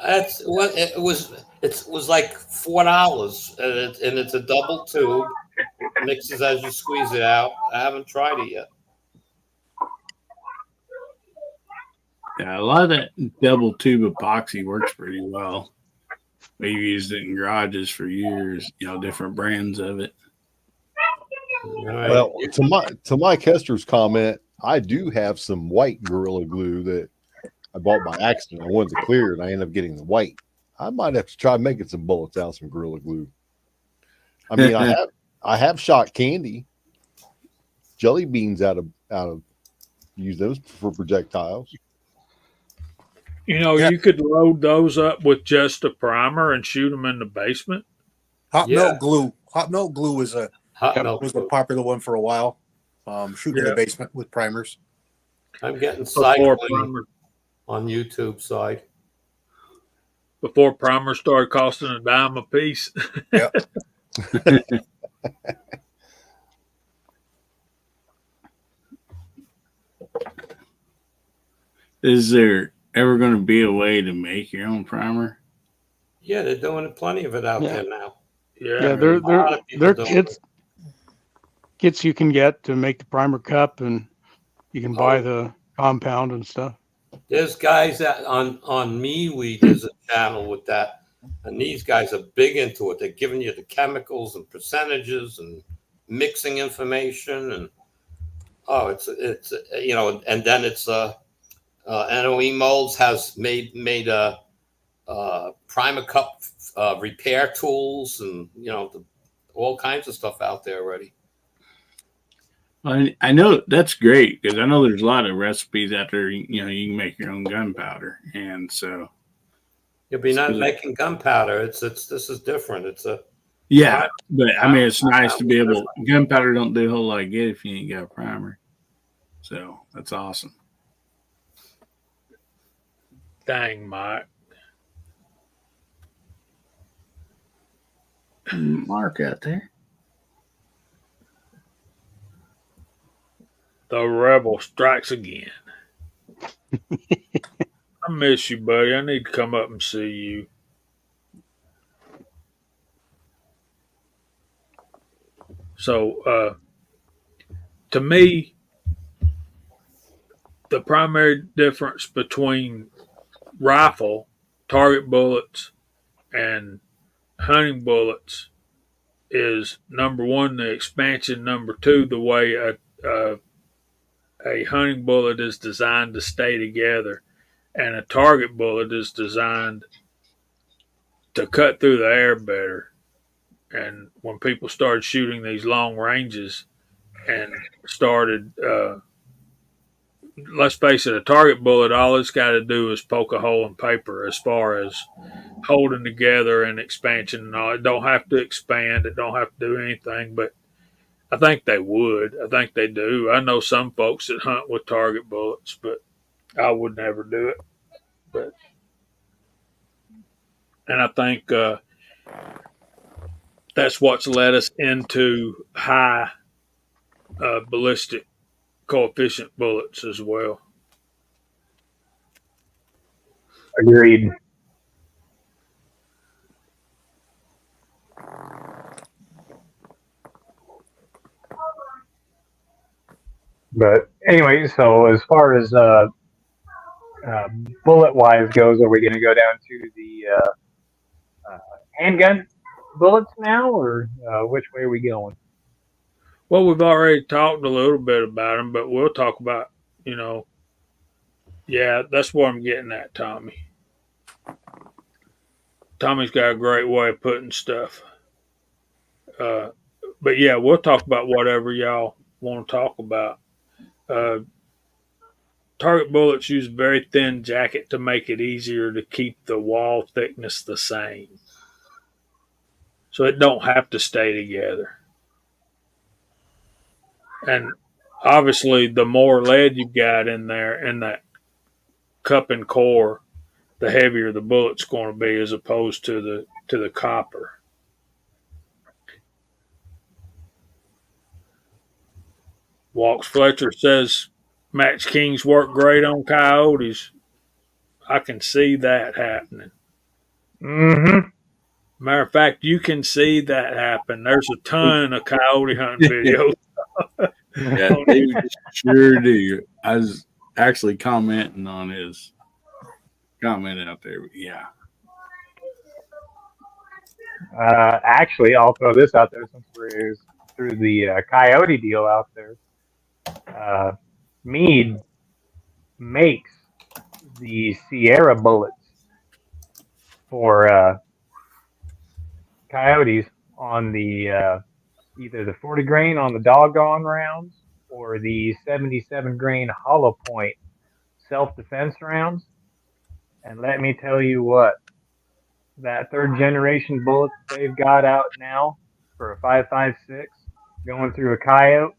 That's what it was. It was like $4, and it's a double tube. It mixes as you squeeze it out. I haven't tried it yet. Yeah, a lot of that double tube epoxy works pretty well. We've used it in garages for years, different brands of it. Right. Well, to Mike Hester's comment, I do have some white Gorilla Glue that I bought by accident. I wanted to clear it, and I ended up getting the white. I might have to try making some bullets out of some Gorilla Glue. I mean, I have shot candy, jelly beans out of use those for projectiles. You could load those up with just a primer and shoot them in the basement. Hot melt glue. Hot melt glue was a popular one for a while. Shoot in the basement with primers. I'm getting cycling on YouTube side. Before primers started costing a dime a piece. Yeah. Is there ever going to be a way to make your own primer? Yeah, they're doing plenty of it out there now. Yeah, they're kits you can get to make the primer cup, and you can buy the compound and stuff. There's guys on MeWe, there's a channel with that, and these guys are big into it. They're giving you the chemicals and percentages and mixing information, and Oh, it's and then it's NOE molds has made primer cup repair tools, and all kinds of stuff out there already. I know that's great because I know there's a lot of recipes out there. You can make your own gunpowder, and so You'll be not making gunpowder. This is different. It's a yeah. But I mean, it's nice to be able. Gunpowder don't do a whole lot of good if you ain't got a primer. So that's awesome. Dang, Mike. Mark out there. The rebel strikes again. I miss you, buddy. I need to come up and see you. So, to me, the primary difference between rifle, target bullets, and hunting bullets is number one, the expansion. Number two, the way a hunting bullet is designed to stay together, and a target bullet is designed to cut through the air better. And when people started shooting these long ranges and started, let's face it, a target bullet, all it's got to do is poke a hole in paper as far as holding together and expansion and all. It don't have to expand. It don't have to do anything, but I think they would. I think they do. I know some folks that hunt with target bullets, but I would never do it. And I think that's what's led us into high ballistic coefficient bullets as well. Agreed. But anyway, so as far as bullet wise goes, are we going to go down to the handgun bullets now, or which way are we going? Well, we've already talked a little bit about them, but we'll talk about, yeah, that's what I'm getting at, Tommy. Tommy's got a great way of putting stuff. But yeah, we'll talk about whatever y'all want to talk about. Target bullets use a very thin jacket to make it easier to keep the wall thickness the same. So it don't have to stay together. And obviously, the more lead you've got in there in that cup and core, the heavier the bullet's going to be, as opposed to the copper. Walks Fletcher says Match Kings work great on coyotes. I can see that happening. Mm-hmm. Matter of fact, you can see that happen. There's a ton of coyote hunting videos. Yeah, they sure do. I was actually commenting on his comment out there. Yeah. Actually, I'll throw this out there since we're through the coyote deal out there. Meade makes the Sierra bullets for coyotes on the either the 40 grain on the doggone rounds or the 77 grain hollow point self-defense rounds. And let me tell you what, that third generation bullet they've got out now for a 5.56 going through a coyote.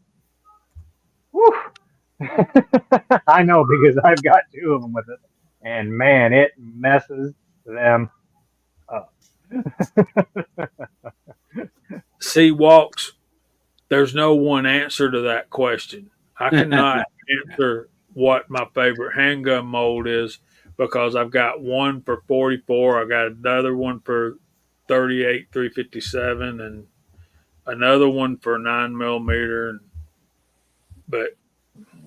Whew. I know, because I've got two of them with it, and man, it messes them up. See, Walks, there's no one answer to that question. I cannot answer what my favorite handgun mold is, because I've got one for 44, I got another one for 38 357, and another one for 9mm. But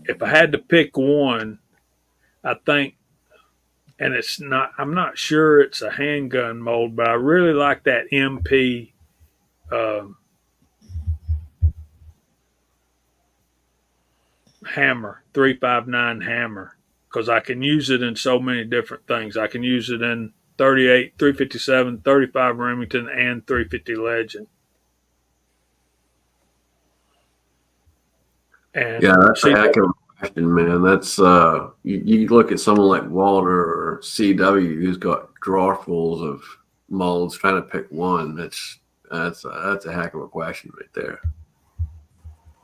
if I had to pick one, I think, and I'm not sure it's a handgun mold, but I really like that MP. hammer, 359 hammer, because I can use it in so many different things. I can use it in 38, 357, 35 Remington, and 350 Legend. And Yeah, that's see, a heck of a question, man. That's you look at someone like Walter or CW who's got drawerfuls of molds trying to pick one. That's a heck of a question right there.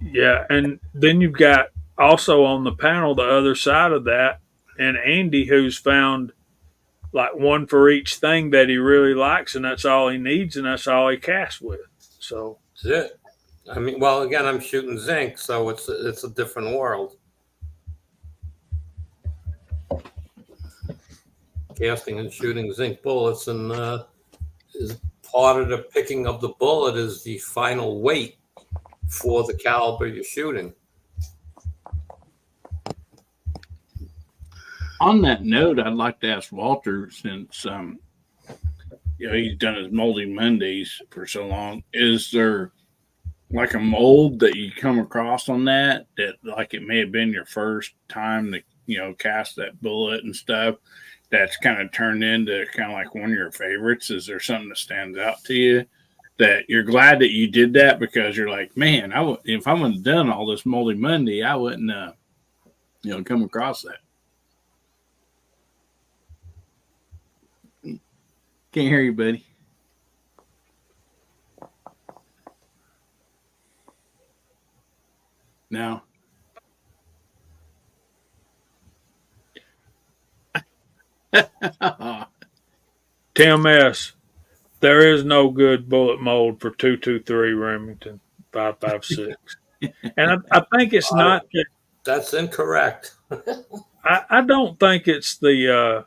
yeah, and then you've got also on the panel the other side of that, and Andy, who's found like one for each thing that he really likes, and that's all he needs, and that's all he casts with. So That's it. I mean, well, again, I'm shooting zinc, so it's a different world. Casting and shooting zinc bullets, and is part of the picking of the bullet is the final weight for the caliber you're shooting. On that note, I'd like to ask Walter, since he's done his Moldy Mondays for so long. Is there like a mold that you come across on that like it may have been your first time to cast that bullet and stuff, that's kind of turned into kind of like one of your favorites? Is there something that stands out to you that you're glad that you did that, because you're like, man, if I wouldn't have done all this Moldy Monday, I wouldn't come across that? Can't hear you, buddy. No. Tim S., there is no good bullet mold for 223 Remington 556. And I think it's not that. That's incorrect. I don't think it's the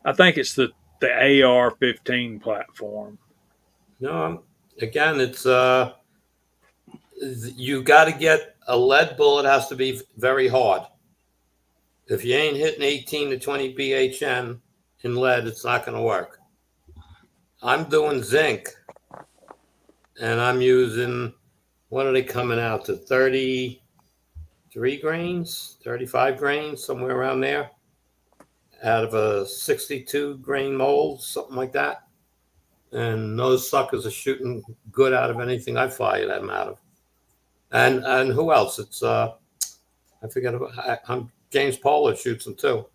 I think it's the AR-15 platform. No, again, it's you got to get a lead bullet, has to be very hard. If you ain't hitting 18 to 20 BHN in lead, it's not going to work. I'm doing zinc, and I'm using, what are they coming out to, 33 grains, 35 grains, somewhere around there, out of a 62 grain mold, something like that. And those suckers are shooting good out of anything I fire them out of. And who else? It's I forget about. James Pollard shoots them too,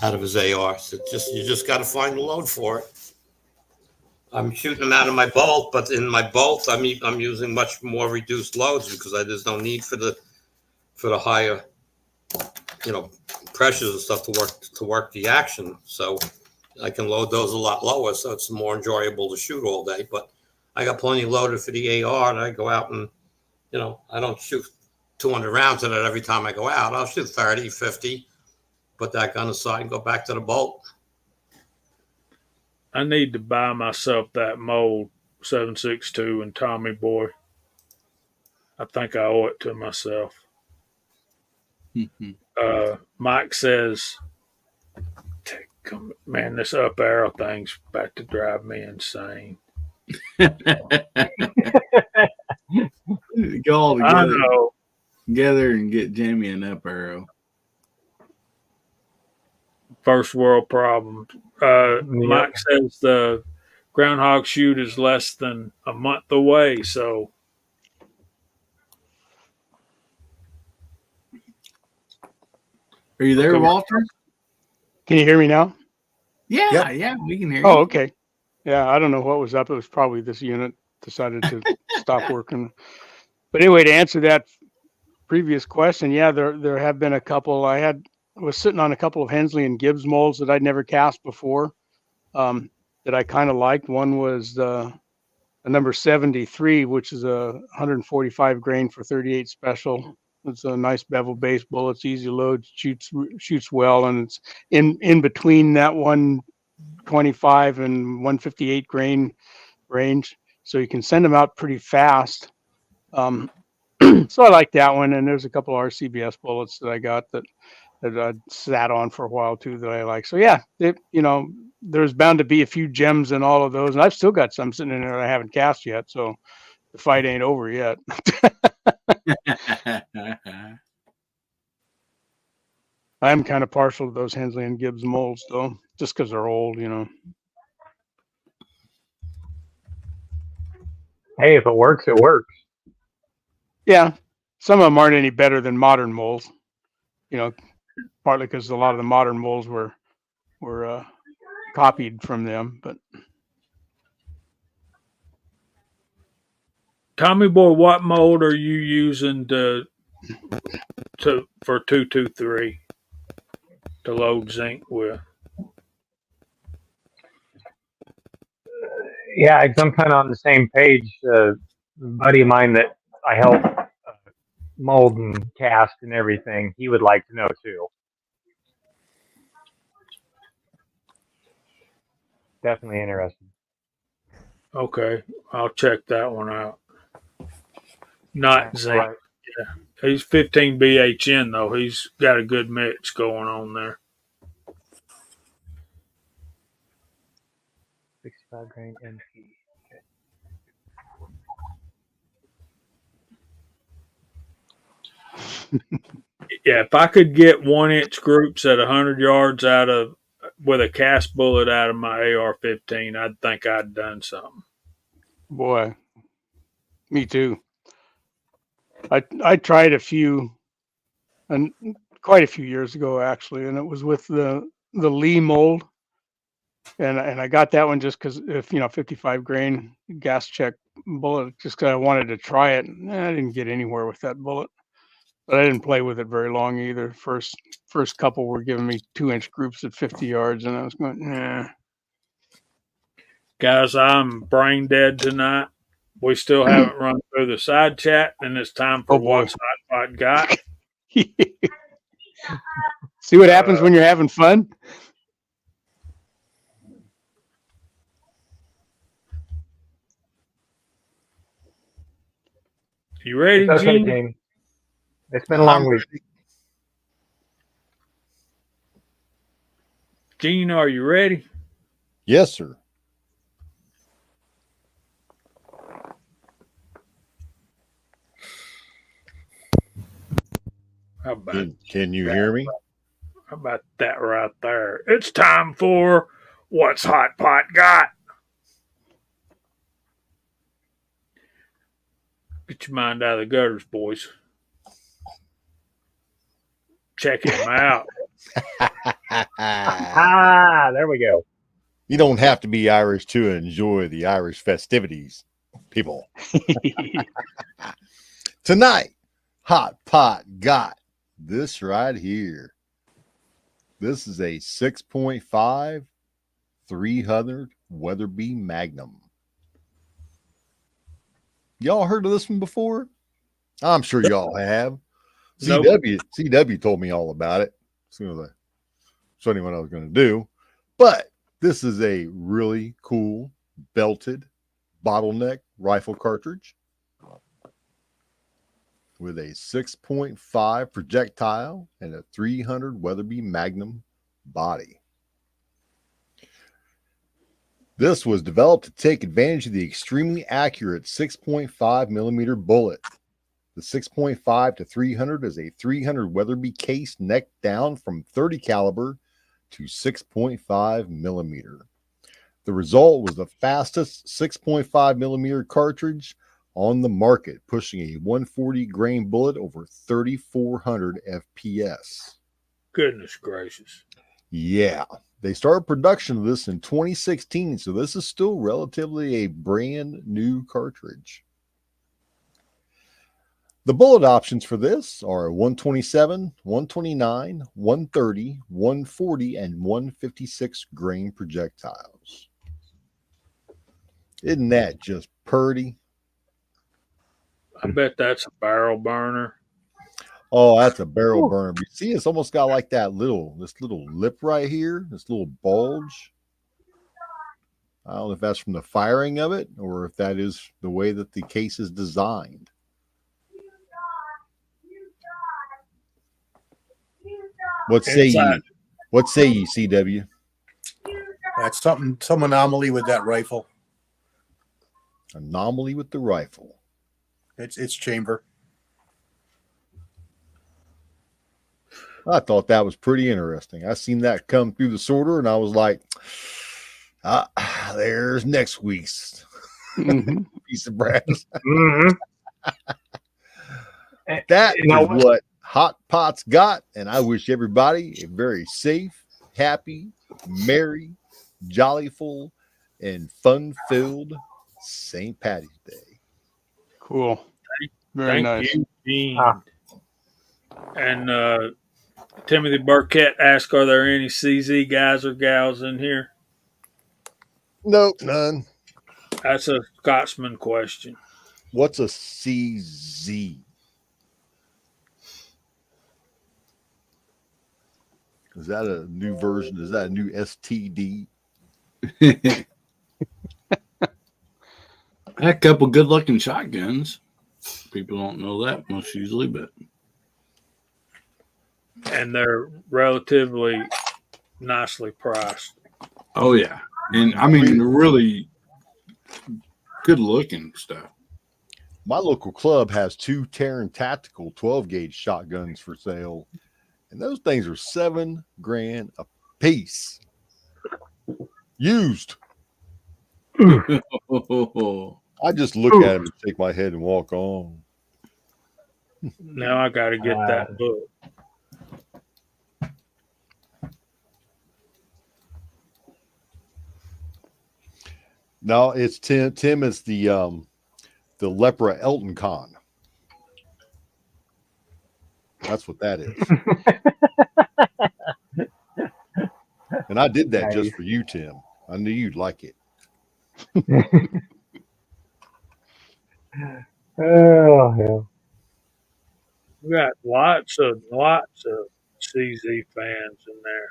out of his AR. So you just got to find the load for it. I'm shooting them out of my bolt, but in my bolt, I'm using much more reduced loads because there's no need for the higher, pressures and stuff to work the action. So I can load those a lot lower, so it's more enjoyable to shoot all day. But I got plenty loaded for the AR, and I go out and, I don't shoot 200 rounds in it every time I go out. I'll shoot 30, 50, put that gun aside and go back to the bolt. I need to buy myself that mold 7.62 and Tommy Boy. I think I owe it to myself. Mike says, man, this up arrow thing's about to drive me insane. Go all I together, know. together and get Jamie an up arrow. First world problem. Mike says the groundhog shoot is less than a month away, so Are you there, Okay. Walter? Can you hear me now? Yeah, Yep. yeah, we can hear you. Oh, okay. Yeah, I don't know what was up. It was probably this unit decided to stop working. But anyway, to answer that previous question, yeah, there have been a couple. I was sitting on a couple of Hensley and Gibbs molds that I'd never cast before, that I kind of liked. One was a number 73, which is a 145 grain for 38 special. It's a nice bevel base bullet. It's easy load, shoots well, and it's in between that 125 and 158 grain range, so you can send them out pretty fast. So I like that one, and there's a couple RCBS bullets that I got that I sat on for a while too that I like. So yeah, there's bound to be a few gems in all of those, and I've still got some sitting in there that I haven't cast yet. So The fight ain't over yet. I'm kind of partial to those Hensley and Gibbs molds, though, just because they're old, you know. Hey, if it works, it works. Yeah, some of them aren't any better than modern molds, you know, partly because a lot of the modern molds were copied from them. But Tommy boy, what mold are you using for 223 to load zinc with? Yeah, 'cause I'm kind of on the same page. A buddy of mine that I help mold and cast and everything, he would like to know too. Definitely interested. Okay, I'll check that one out. Not zinc. Right. He's 15 BHN though. He's got a good mix going on there. 65 grain NP. Yeah, if I could get 1-inch groups at 100 yards with a cast bullet out of my AR-15, I'd think I'd done something. boy, me too. I tried a few, and quite a few years ago actually, and it was with the Lee mold, and I got that one just because, if 55 grain gas check bullet, just because I wanted to try it. I didn't get anywhere with that bullet, but I didn't play with it very long either. First couple were giving me 2-inch groups at 50 yards, and I was going, nah. Guys, I'm brain dead tonight. We still haven't run through the side chat, and it's time for Oh, boy. What's Hot Pot Got. See what happens when you're having fun? You ready, It's okay, Gene? Gene. It's been a long week. Gene, are you ready? Yes, sir. How about Can you hear me? that right there? It's time for What's Hot Pot Got. Get your mind out of the gutters, boys. Check him out. Ah, there we go. You don't have to be Irish to enjoy the Irish festivities, people. Tonight, Hot Pot got this right here. This is a 6.5 300 Weatherby Magnum. Y'all heard of this one before? I'm sure y'all have. Nope. CW told me all about it as soon as I showed him what I was going to do. But this is a really cool belted bottleneck rifle cartridge with a 6.5 projectile and a 300 Weatherby Magnum body. This was developed to take advantage of the extremely accurate 6.5 millimeter bullet. The 6.5 to 300 is a 300 Weatherby case neck down from 30 caliber to 6.5 millimeter. The result was the fastest 6.5 millimeter cartridge on the market, pushing a 140 grain bullet over 3,400 FPS. Goodness gracious. Yeah, they started production of this in 2016, so this is still relatively a brand new cartridge. The bullet options for this are 127, 129, 130, 140, and 156 grain projectiles. Isn't that just purty? I bet that's a barrel burner. Oh, that's a barrel burner. You see, it's almost got like this little lip right here, this little bulge. I don't know if that's from the firing of it or if that is the way that the case is designed. What say you? What say you, CW? That's some anomaly with that rifle. Anomaly with the rifle. It's chamber. I thought that was pretty interesting. I seen that come through the sorter, and I was like, there's next week's Mhm. piece of brass. hmm That Now, is what Hot Pot's got, and I wish everybody a very safe, happy, merry, jollyful, and fun-filled St. Patty's Day. Cool. Very Thank nice. you, Gene. Ah. And Timothy Burkett asked, "Are there any CZ guys or gals in here?" Nope, none. That's a Scotsman question. What's a CZ? Is that a new version? Is that a new STD? I had a couple good looking shotguns. People don't know that most usually, but And they're relatively nicely priced. oh yeah. And I mean really good looking stuff. My local club has 2 Terran Tactical 12 gauge shotguns for sale, and those things are $7,000 a piece. Used. I just look at them and shake my head and walk on. Now I got to get that book. No, it's Tim. Tim is the Lepra Elton Con. That's what that is. And I did that just Nice. for you, Tim. I knew you'd like it. Oh, hell. We got lots of CZ fans in there.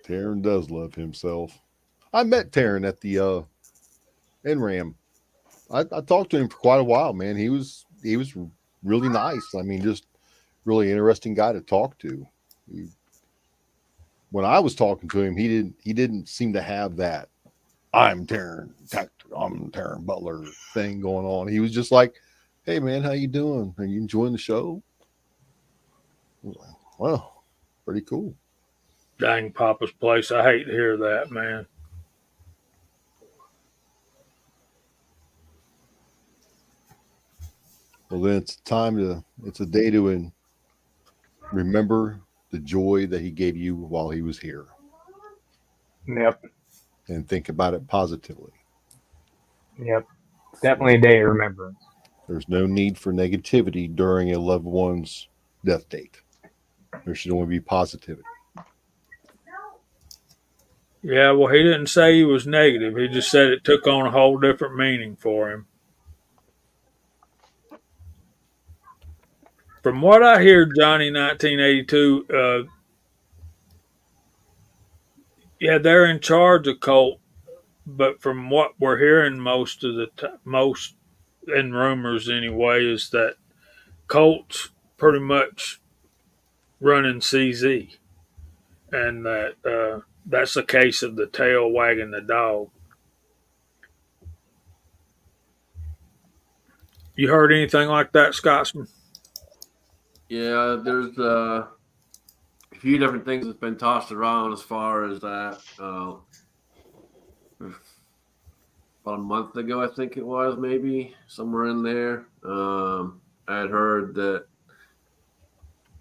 Taryn does love himself. I met Taryn at the NRAM. I talked to him for quite a while, man. He was really nice. I mean, just really interesting guy to talk to. When I was talking to him, he didn't seem to have that I'm Taryn Butler thing going on. He was just like, "Hey man, how you doing? Are you enjoying the show?" I was like, "Wow, pretty cool." Dang Papa's place. I hate to hear that, man. Well, then it's a day to remember the joy that he gave you while he was here Yep. and think about it positively. Yep. Definitely a day of remembrance. There's no need for negativity during a loved one's death date. There should only be positivity. Yeah, well, he didn't say he was negative. He just said it took on a whole different meaning for him. From what I hear, Johnny 1982, yeah, they're in charge of Colt, but from what we're hearing most of the most in rumors anyway, is that Colt's pretty much running CZ, and that that's a case of the tail wagging the dog. You heard anything like that, Scotsman? Yeah, there's a few different things that's been tossed around as far as that. About a month ago, I think it was, maybe somewhere in there. I had heard that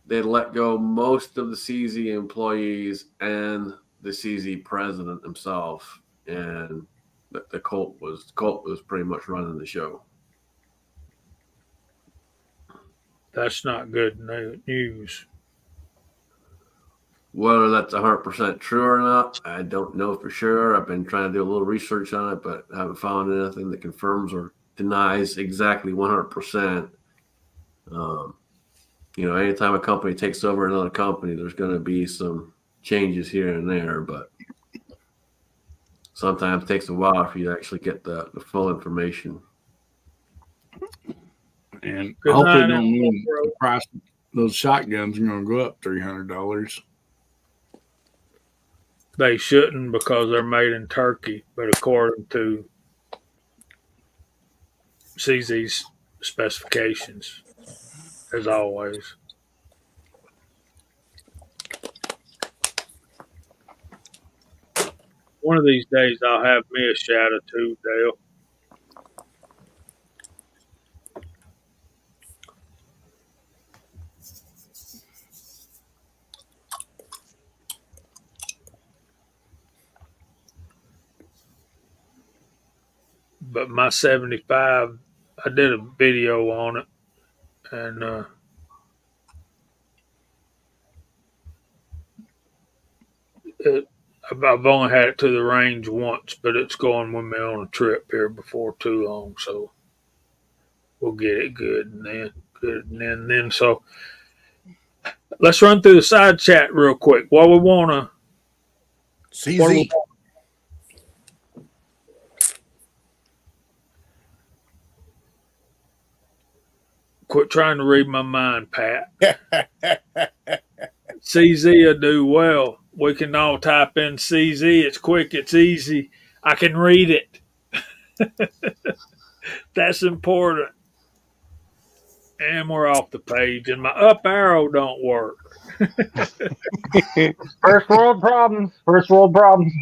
they let go most of the CZ employees and the CZ president himself, and the Colt was pretty much running the show. That's not good news. Whether that's 100% true or not, I don't know for sure. I've been trying to do a little research on it, but I haven't found anything that confirms or denies exactly 100%. Anytime a company takes over another company, there's going to be some changes here and there, but sometimes it takes a while for you to actually get the full information. And Good hopefully night, don't mean bro. the price those shotguns are gonna go up $300. they shouldn't because they're made in Turkey, but according to CZ's specifications, as always. One of these days, I'll have me a shadow too, Dale. But my 75, I did a video on it, and I've only had it to the range once, but it's going with me on a trip here before too long, so we'll get it good and then. So let's run through the side chat real quick. What we want to CZ. quit trying to read my mind, Pat. CZ will do well. We can all type in CZ. It's quick. It's easy. I can read it. That's important. And we're off the page, and my up arrow don't work. First world problems. First world problems.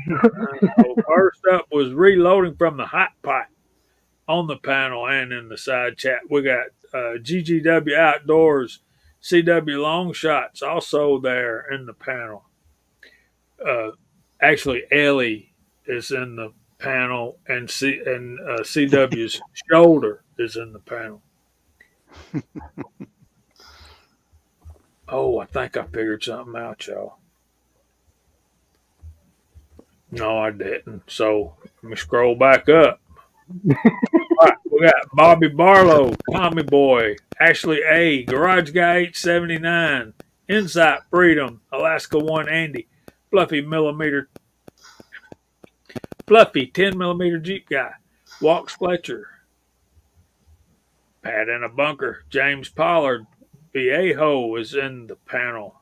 First up was reloading from the hot pot on the panel and in the side chat. We got GGW Outdoors, CW Long Shots also there in the panel. Actually, Ellie is in the panel, and CW's Shoulder is in the panel. Oh, I think I figured something out, y'all. No, I didn't. So let me scroll back up. All right, we got Bobby Barlow, Tommy Boy, Ashley A, Garage Guy 879, Insight Freedom, Alaska One Andy, Fluffy 10mm Jeep Guy, Walks Fletcher, Pat in a Bunker, James Pollard, Viejo is in the panel,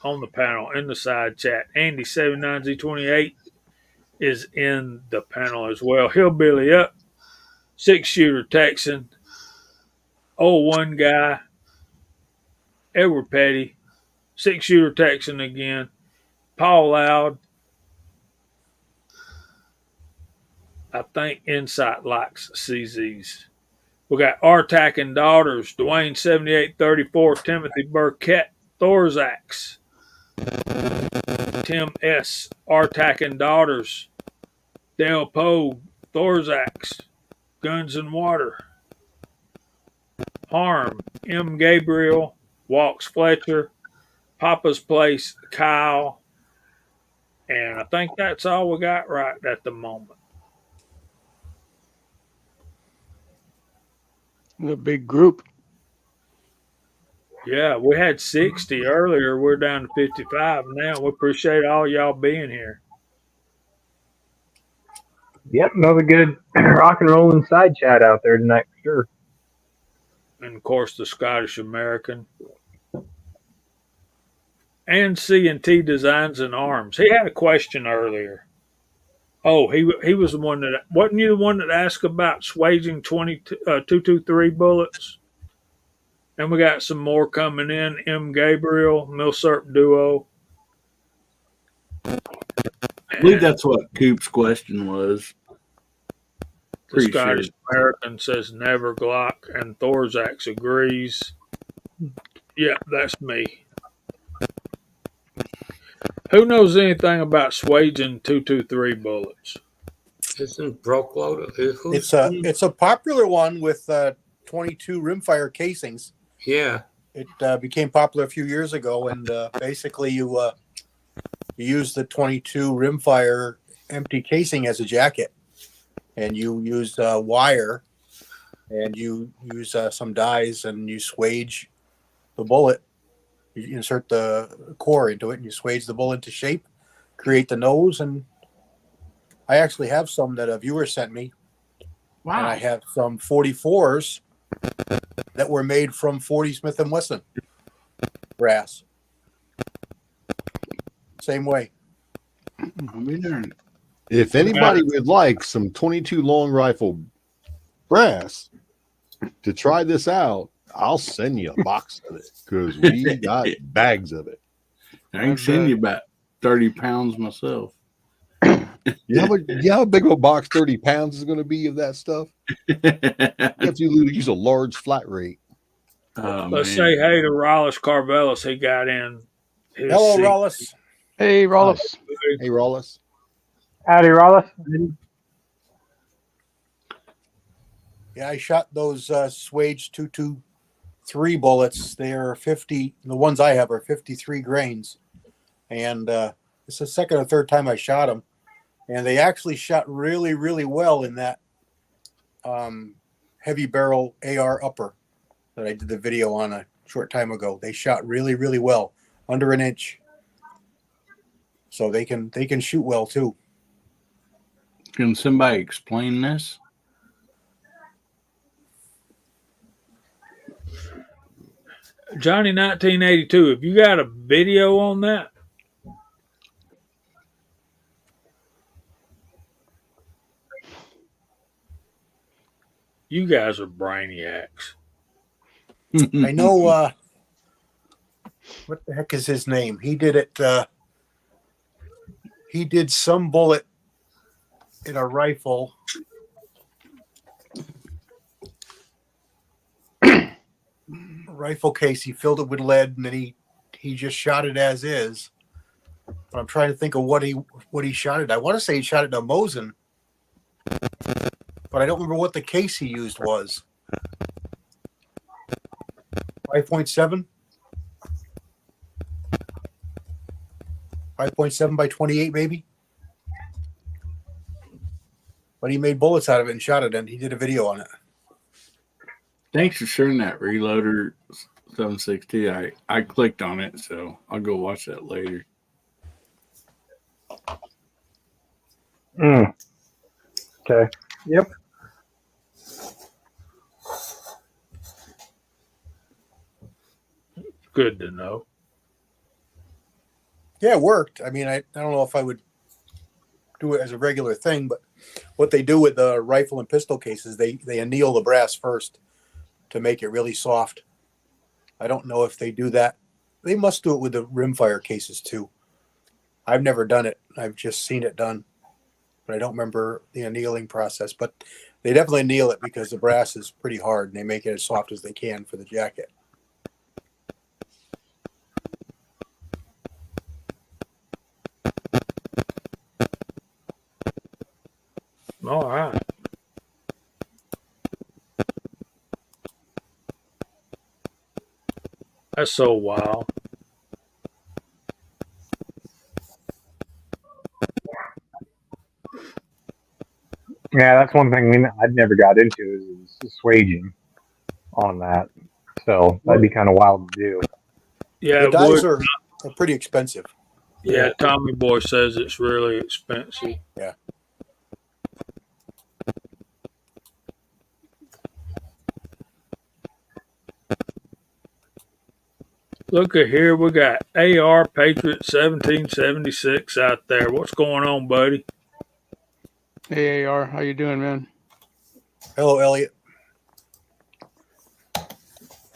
on the panel, in the side chat. Andy 79Z28 is in the panel as well. Hillbilly Up, 6-shooter Texan, 01 Guy, Edward Petty, 6-shooter Texan again, Paul Loud. I think Insight likes CZs. We got Artac and Daughters, Dwayne 7834, Timothy Burkett, Thorzax, Tim S, Artac and Daughters, Dale Pogue, Thorzax, Guns and Water, Harm, M. Gabriel, Walks Fletcher, Papa's Place, Kyle, and I think that's all we got right at the moment. The big group. Yeah, we had 60 earlier. We're down to 55 now. We appreciate all y'all being here. Yep, another good rock and rolling side chat out there tonight for sure. And of course, the Scottish American. And C&T Designs and Arms. He had a question earlier. Oh, he was the one that, wasn't you the one that asked about swaging 223 bullets? And we got some more coming in. M. Gabriel, Milsurp Duo. I believe that's what Coop's question was. The Scottish American says never Glock, and Thorzax agrees. Yeah, that's me. Who knows anything about swaging 223 bullets? Isn't broke load? It's a popular one with 22 rimfire casings. Yeah. It became popular a few years ago, and basically you use the 22 rimfire empty casing as a jacket, and you use wire, and you use some dies, and you swage the bullet. You insert the core into it, and you swage the bullet into shape, create the nose, and I actually have some that a viewer sent me. Wow. And I have some 44s that were made from 40 Smith & Wesson brass. Same way. I'll be darned. If anybody would like some 22 long rifle brass to try this out, I'll send you a box of it because we got bags of it. I can send you about 30 pounds myself. You know how big of a box 30 pounds is going to be of that stuff? You have to use a large flat rate. Oh, Let's man. say hey to Rollis Carvelis. He got in. His Hello, seat. Rollis. Hey, Rollis. Hey, Rollis. Howdy, Rollis. Yeah, I shot those Swage 223 bullets. They are 50. The ones I have are 53 grains, and it's the second or third time I shot them, and they actually shot really, really well in that heavy barrel AR upper that I did the video on a short time ago. They shot really, really well, under an inch. So they can shoot well too. Can somebody explain this? Johnny 1982. Have you got a video on that? You guys are brainiacs. I know what the heck is his name? He did it he did some bullet in a rifle. Rifle case, he filled it with lead and then he just shot it as is. But I'm trying to think of what he shot it. I want to say he shot it in a Mosin, but I don't remember what the case he used was. 5.7? 5.7 by 28, maybe? But he made bullets out of it and shot it, and he did a video on it. Thanks for sharing that, Reloader 760. I clicked on it, so I'll go watch that later. Okay. Yep. Good to know. Yeah, it worked. I mean, I don't know if I would do it as a regular thing, but what they do with the rifle and pistol cases, they anneal the brass first to make it really soft. I don't know if they do that. They must do it with the rimfire cases too. I've never done it. I've just seen it done, but I don't remember the annealing process. But they definitely anneal it because the brass is pretty hard, and they make it as soft as they can for the jacket. All right. That's so wild. Yeah, that's one thing I'd never got into is swaging on that. So that'd be kind of wild to do. Yeah, The it dyes would. are pretty expensive. Yeah, Tommy Boy says it's really expensive. Yeah. Look at here, we got AR Patriot 1776 out there. What's going on, buddy? Hey, AR, how you doing, man? Hello, Elliot. Hope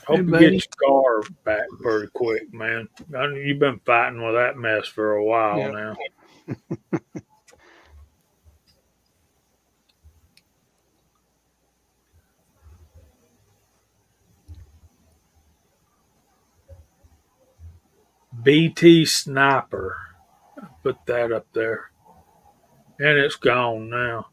Hey, you buddy. get your car back pretty quick, man. I know you've been fighting with that mess for a while Yeah. now. BT Sniper. Put that up there. And it's gone now.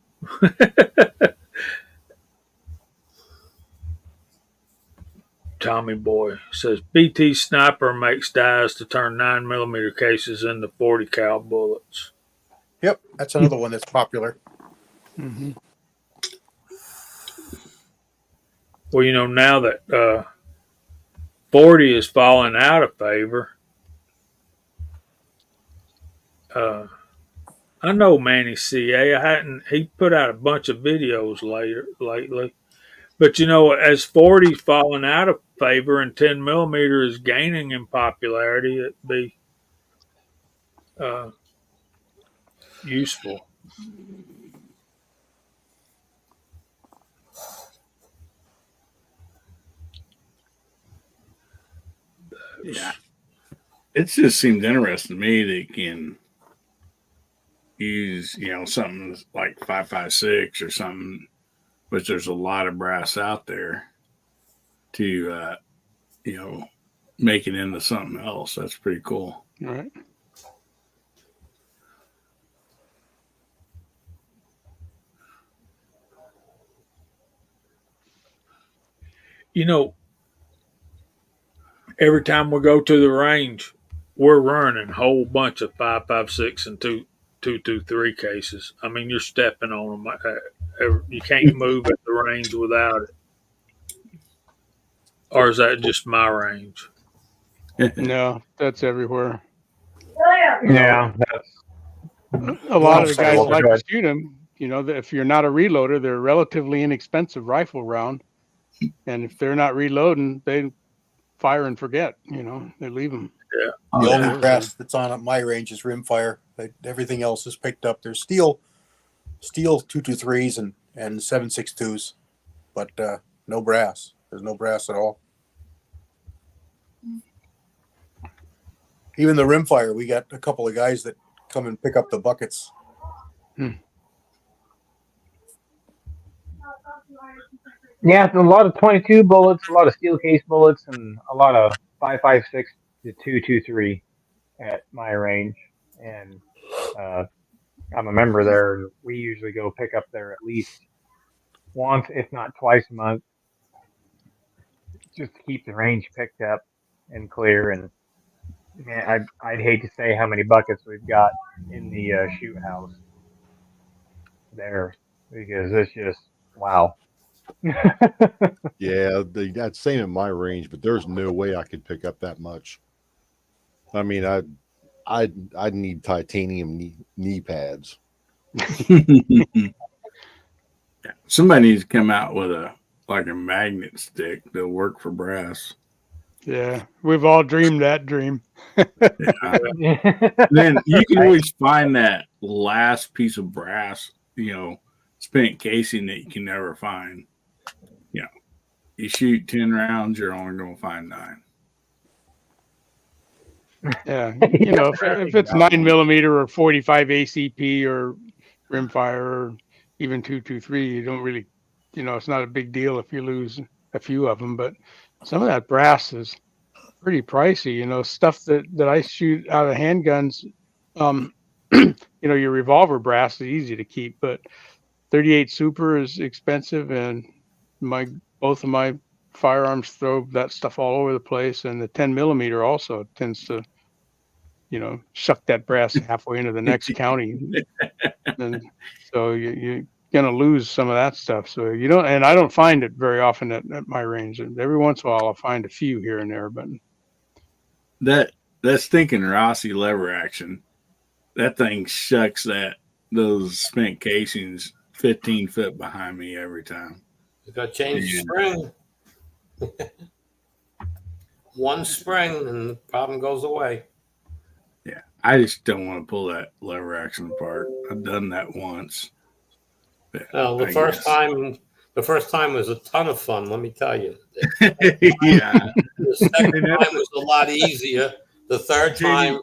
Tommy Boy says BT Sniper makes dies to turn 9mm cases into 40 cal bullets. Yep, that's another one that's popular. Mm-hmm. Well, you know, now that 40 is falling out of favor, I know Manny CA. He put out a bunch of videos lately. But you know, as 40's falling out of favor and 10mm is gaining in popularity, it'd be useful. Yeah. It just seems interesting to me that you can use, something like 5.56 or something, which there's a lot of brass out there to, make it into something else. That's pretty cool. All right. Every time we go to the range, we're running a whole bunch of 5.56 and 2.23 cases. I mean, you're stepping on them. You can't move at the range without it. Or is that just my range? No, that's everywhere. Yeah, that's A lot of the sorry, guys Walter, like go to ahead. shoot them. If you're not a reloader, they're a relatively inexpensive rifle round. And if they're not reloading, they fire and forget. They leave them. The Yeah. only brass that's on at my range is rimfire. Everything else is picked up. There's steel 223s and 7.62s, but no brass. There's no brass at all. Even the rimfire, we got a couple of guys that come and pick up the buckets. Yeah, a lot of 22 bullets, a lot of steel case bullets, and a lot of 5.56 to 2.23 at my range. And I'm a member there, and we usually go pick up there at least once, if not twice a month, just to keep the range picked up and clear. And man, I'd hate to say how many buckets we've got in the shoot house there because it's just wow. Yeah, that's same in my range, but there's no way I could pick up that much. I mean, I'd need titanium knee pads. Somebody needs to come out with a magnet stick that'll work for brass. Yeah, we've all dreamed that dream. Then you can always find that last piece of brass, spent casing that you can never find. You shoot 10 rounds, you're only going to find 9. Yeah, if it's 9mm or 45 ACP or rimfire or even 223, you don't really, it's not a big deal if you lose a few of them. But some of that brass is pretty pricey. Stuff that I shoot out of handguns. Your revolver brass is easy to keep, but 38 Super is expensive, and both of my firearms throw that stuff all over the place, and the 10mm also tends to shuck that brass halfway into the next county, and so you're gonna lose some of that stuff. So and I don't find it very often at my range, and every once in a while I'll find a few here and there. But that stinking Rossi lever action, that thing shucks those spent casings 15 foot behind me every time. You got to change the spring. One spring and the problem goes away. Yeah, I just don't want to pull that lever action apart. I've done that once. Well, the first time was a ton of fun. Let me tell you. Yeah. The second time was a lot easier. The third time,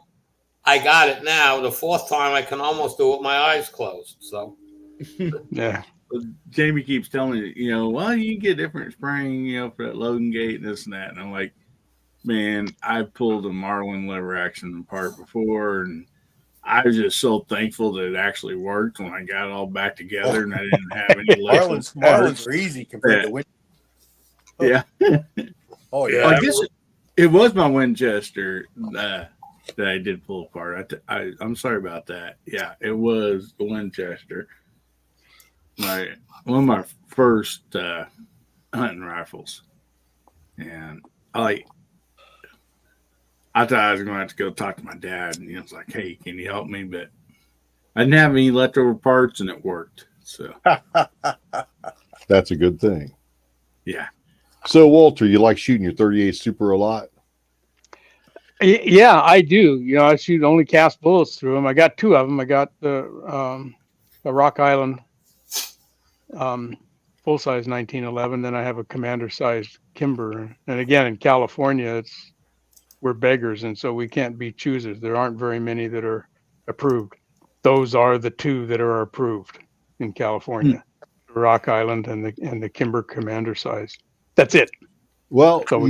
I got it now. The fourth time, I can almost do it with my eyes closed. So, yeah. Jamie keeps telling me, well, you can get different spring, for that loading gate and this and that. And I'm like, man, I pulled a Marlin lever action apart before, and I was just so thankful that it actually worked when I got it all back together and I didn't have any Marlins are easy compared to Winchester. Yeah. Oh yeah. I guess it was my Winchester that I did pull apart. I'm sorry about that. Yeah, it was the Winchester. One of my first hunting rifles, and I thought I was going to have to go talk to my dad, and he was like, "Hey, can you help me?" But I didn't have any leftover parts, and it worked. So That's a good thing. Yeah. So Walter, you like shooting your 38 Super a lot? Yeah, I do. I shoot only cast bullets through them. I got two of them. I got the Rock Island full size 1911. Then I have a commander sized Kimber. And again, in California, we're beggars, and so we can't be choosers. There aren't very many that are approved. Those are the two that are approved in California: Rock Island and the Kimber commander size. That's it. Well, So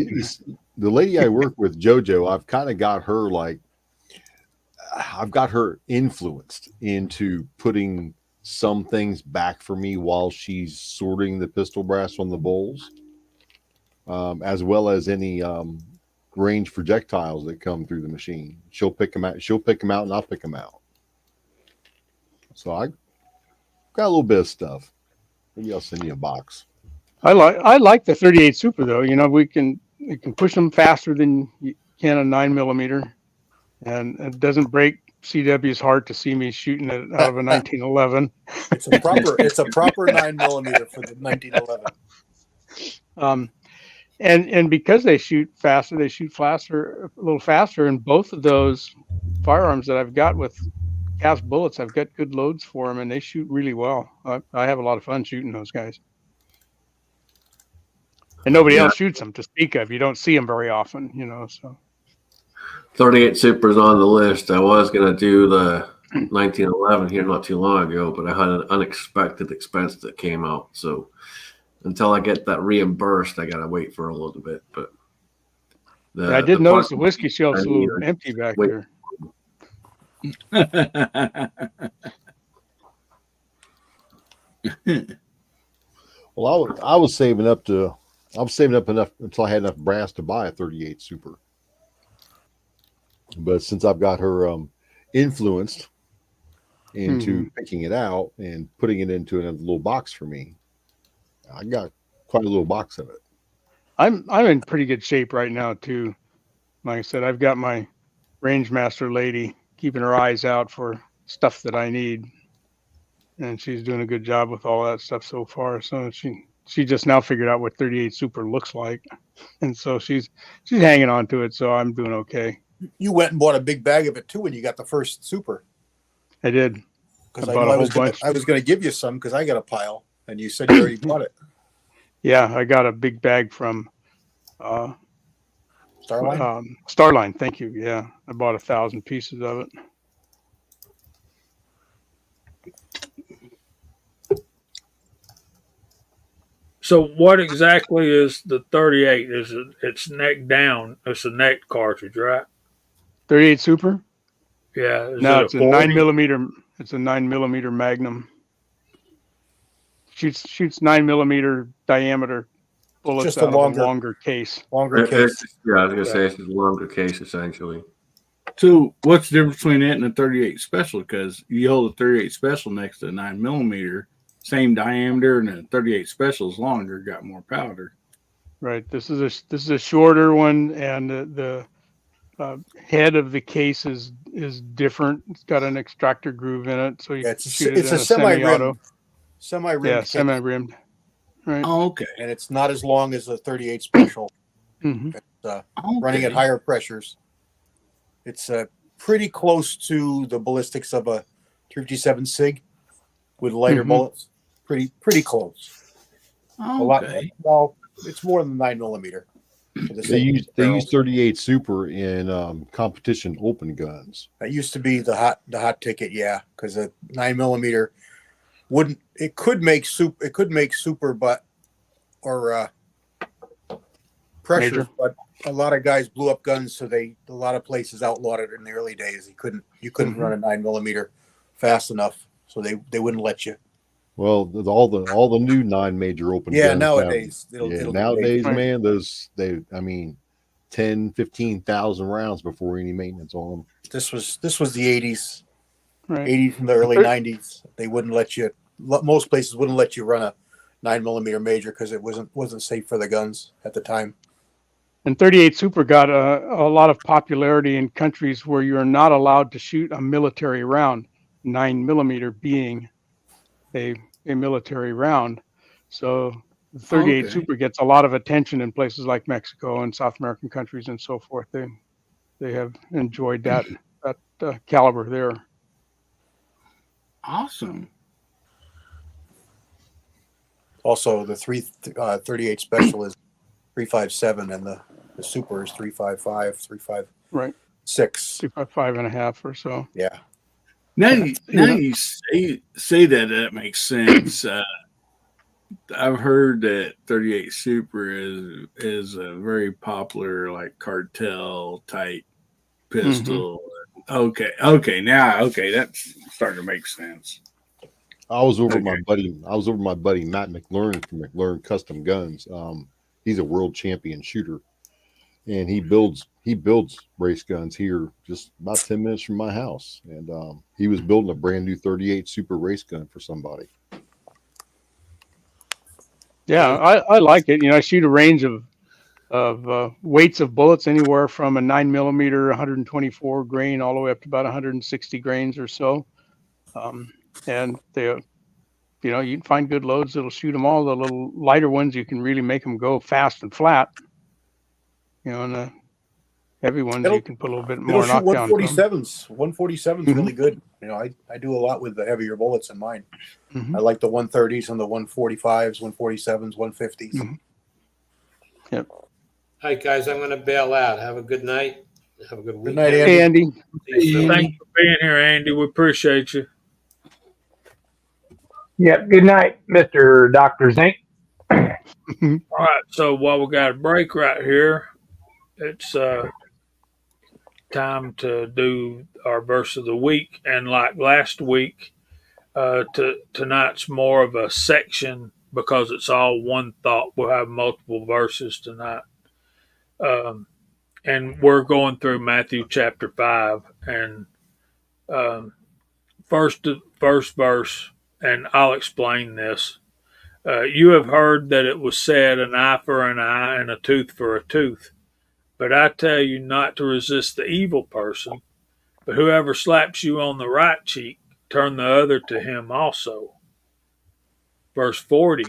the lady I work with, JoJo, I've kind of got her I've got her influenced into putting some things back for me while she's sorting the pistol brass on the bulls, as well as any range projectiles that come through the machine. She'll pick them out. She'll pick them out, and I'll pick them out. So I got a little bit of stuff. Maybe I'll send you a box. I like the 38 Super though. We can push them faster than you can a 9mm, and it doesn't break CW's heart to see me shooting it out of a 1911. It's a proper 9mm for the 1911. And because they shoot faster, a little faster. And both of those firearms that I've got with cast bullets, I've got good loads for them, and they shoot really well. I have a lot of fun shooting those guys. And nobody else shoots them to speak of. You don't see them very often, so. 38 Super's on the list. I was going to do the 1911 here not too long ago, but I had an unexpected expense that came out. So until I get that reimbursed, I got to wait for a little bit. But I did notice the whiskey shelf's a little empty back there. Well, I was saving up enough until I had enough brass to buy a 38 Super. But since I've got her influenced into picking it out and putting it into another little box for me, I got quite a little box of it. I'm in pretty good shape right now too. Like I said, I've got my range master lady keeping her eyes out for stuff that I need, and she's doing a good job with all that stuff so far. So she just now figured out what 38 Super looks like, and so she's hanging on to it. So I'm doing okay. You went and bought a big bag of it too when you got the first Super. I did. Because I was going to give you some because I got a pile, and you said you already bought it. Yeah, I got a big bag from Starline. Starline, thank you. Yeah, I bought 1,000 pieces of it. So what exactly is the 38? It's neck down? It's a neck cartridge, right? 38 Super? Yeah. No, it's a 9mm. It's a 9mm Magnum. Shoots 9mm diameter bullets Just out of a longer case. Longer case. Yeah, I was gonna say it's a longer case essentially. So what's the difference between it and a 38 Special? Because you hold a 38 Special next to a 9mm, same diameter, and a 38 Special is longer, got more powder. Right. This is a shorter one, and the head of the case is different. It's got an extractor groove in it, so you can shoot it in a semi-auto. Semi-rimmed. Yeah, semi-rimmed. Right. Oh, okay. And it's not as long as a 38 Special. Mm-hmm. It's running at higher pressures. It's pretty close to the ballistics of a 357 SIG with lighter bullets. Pretty close. Okay. A lot. Well, it's more than 9mm. They use 38 Super in competition open guns. That used to be the hot ticket, yeah, because a 9mm wouldn't. It could make super, but or pressure, Major. but a lot of guys blew up guns, so a lot of places outlawed it in the early days. You couldn't run a 9mm fast enough, so they wouldn't let you. Well, all the new 9 major open guns nowadays nowadays, man, 10,000-15,000 rounds before any maintenance on them. This was the 80s, Right. 80s and the early 90s. They wouldn't let you. Most places wouldn't let you run a 9mm major because it wasn't safe for the guns at the time. And 38 Super got a lot of popularity in countries where you're not allowed to shoot a military round, 9mm being a military round. So the 38 Super gets a lot of attention in places like Mexico and South American countries and so forth. they have enjoyed that caliber there. Awesome. Also, the 38 special is 357, and the super is 355, 356. Right. 5.5 or so. Yeah. Now Yeah. you say that makes sense. I've heard that 38 Super is a very popular like cartel type pistol. Okay, that's starting to make sense. I was over Okay. my buddy Matt McLaurin from McLaurin Custom Guns. He's a world champion shooter, and he builds race guns here, just about 10 minutes from my house. And he was building a brand new 38 Super race gun for somebody. Yeah, I like it. I shoot a range of weights of bullets anywhere from a 9mm 124 grain all the way up to about 160 grains or so. And they, you can find good loads that'll shoot them all. The little lighter ones, you can really make them go fast and flat. And the heavy ones, you can put a little bit more It'll shoot knockdown. 147s. 147's really good. I do a lot with the heavier bullets in mine. I like the 130s and the 145s, 147s, 150s. Yep. All right, guys, I'm going to bail out. Have a good night. Have a good week. Good night, Hey, Andy. Thanks for being here, Andy. We appreciate you. Yep. Good night, Mr. Dr. Zink. All right, so while we got a break right here, it's time to do our verse of the week. And like last week, tonight's more of a section because it's all one thought. We'll have multiple verses tonight. And we're going through Matthew chapter 5. And first verse, and I'll explain this. You have heard that it was said, an eye for an eye and a tooth for a tooth. But I tell you not to resist the evil person, but whoever slaps you on the right cheek, turn the other to him also. Verse 40,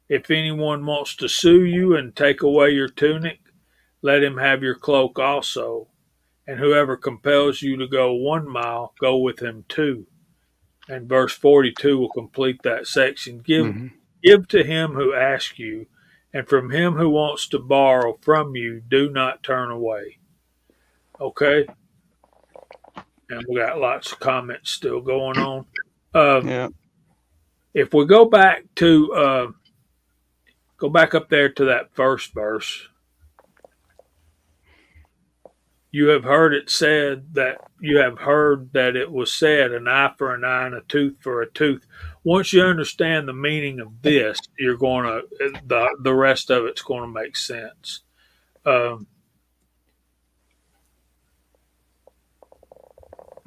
if anyone wants to sue you and take away your tunic, let him have your cloak also. And whoever compels you to go 1 mile, go with him 2. And verse 42 will complete that section. Give to him who asks you, and from him who wants to borrow from you, do not turn away. Okay? And we got lots of comments still going on. Yeah. If we go back up there to that first verse, you have heard that it was said, an eye for an eye and a tooth for a tooth. Once you understand the meaning of this, you're going to, the rest of it's going to make sense.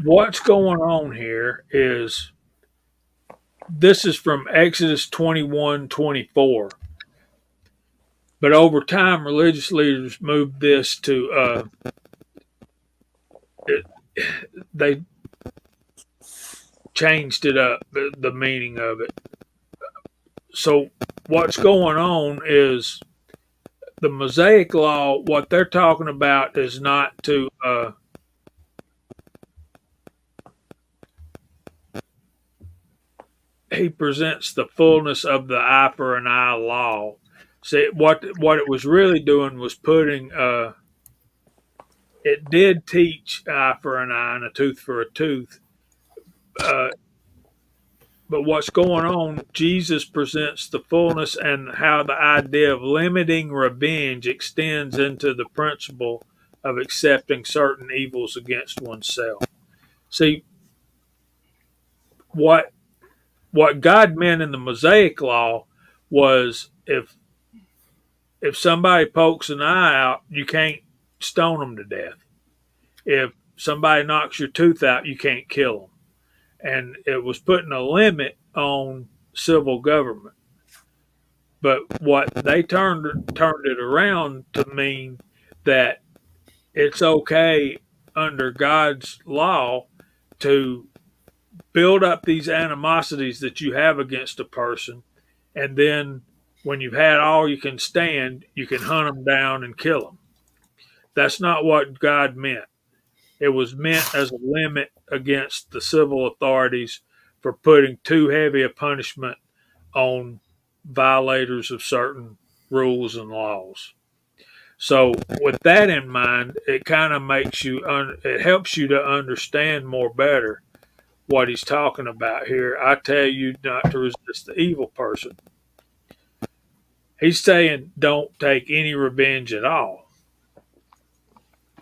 What's going on here is, this is from Exodus 21:24. But over time, religious leaders moved this to, they changed it up, the meaning of it. So what's going on is the Mosaic Law, what they're talking about is not to he presents the fullness of the eye for an eye law. See, what it was really doing was putting it did teach eye for an eye and a tooth for a tooth. But what's going on, Jesus presents the fullness and how the idea of limiting revenge extends into the principle of accepting certain evils against oneself. See, what God meant in the Mosaic Law was if somebody pokes an eye out, you can't stone them to death. If somebody knocks your tooth out, you can't kill them. And it was putting a limit on civil government. But what they turned it around to mean that it's okay under God's law to build up these animosities that you have against a person, and then when you've had all you can stand, you can hunt them down and kill them. That's not what God meant. It was meant as a limit against the civil authorities for putting too heavy a punishment on violators of certain rules and laws. So, with that in mind, it kind of makes you, it helps you to understand more better what he's talking about here. I tell you not to resist the evil person. He's saying don't take any revenge at all.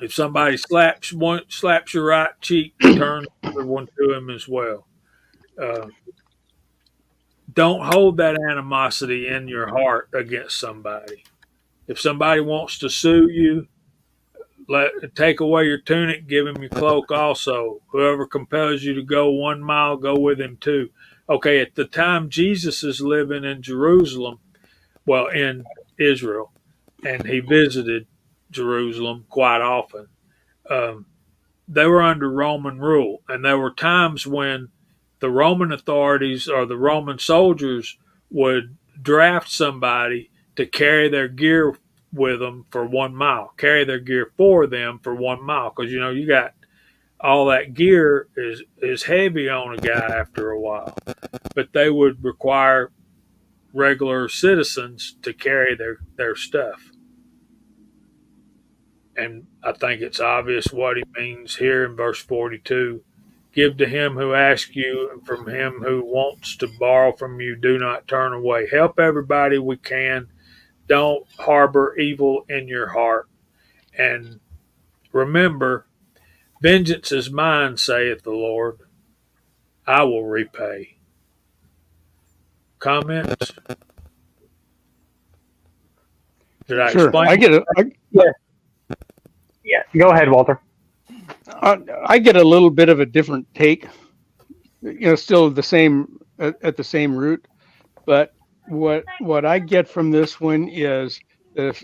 If somebody slaps your right cheek, turn the other one to him as well. Uh, don't hold that animosity in your heart against somebody. If somebody wants to sue you, take away your tunic, give him your cloak also. Whoever compels you to go 1 mile, go with him 2. Okay, at the time Jesus is living in Jerusalem, well, in Israel, and he visited Jerusalem quite often. They were under Roman rule, and there were times when the Roman authorities or the Roman soldiers would draft somebody to carry their gear with them for 1 mile, carry their gear for them for 1 mile, because you got all that gear is heavy on a guy after a while, but they would require regular citizens to carry their stuff. And I think it's obvious what he means here in verse 42. Give to him who asks you, and from him who wants to borrow from you, do not turn away. Help everybody we can. Don't harbor evil in your heart. And remember, vengeance is mine, saith the Lord. I will repay. Comments? Did I Sure. explain? I get it. Yeah, go ahead, Walter. I get a little bit of a different take. Still the same at the same root, but what I get from this one is that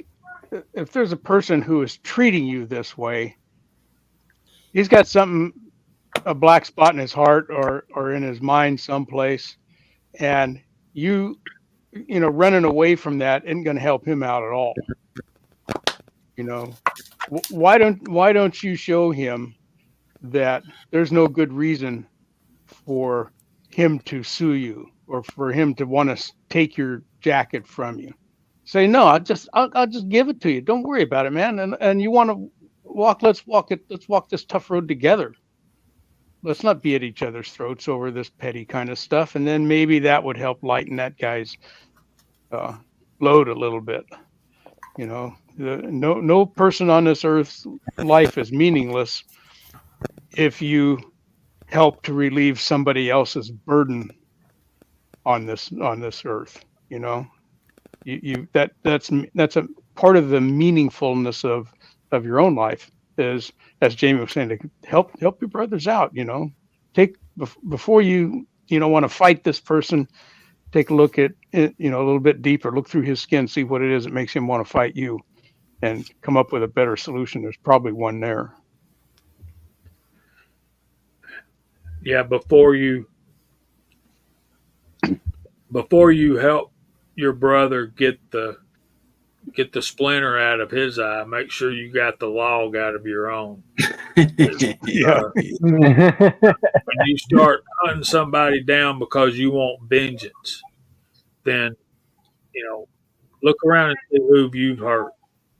if there's a person who is treating you this way, he's got a black spot in his heart or in his mind someplace, and running away from that isn't going to help him out at all. Why don't you show him that there's no good reason for him to sue you or for him to want to take your jacket from you? Say, no, I'll just give it to you. Don't worry about it, man. And you want to walk, let's walk this tough road together. Let's not be at each other's throats over this petty kind of stuff. And then maybe that would help lighten that guy's load a little bit. No person on this earth's life is meaningless if you help to relieve somebody else's burden on this earth. That's a part of the meaningfulness of your own life is, as Jamie was saying, to help your brothers out. Before you want to fight this person, take a look at it, a little bit deeper, look through his skin, see what it is that makes him want to fight you, and come up with a better solution. There's probably one there. Yeah, before you help your brother get the splinter out of his eye, make sure you got the log out of your own. Yeah. When you start hunting somebody down because you want vengeance, then look around and see who you've hurt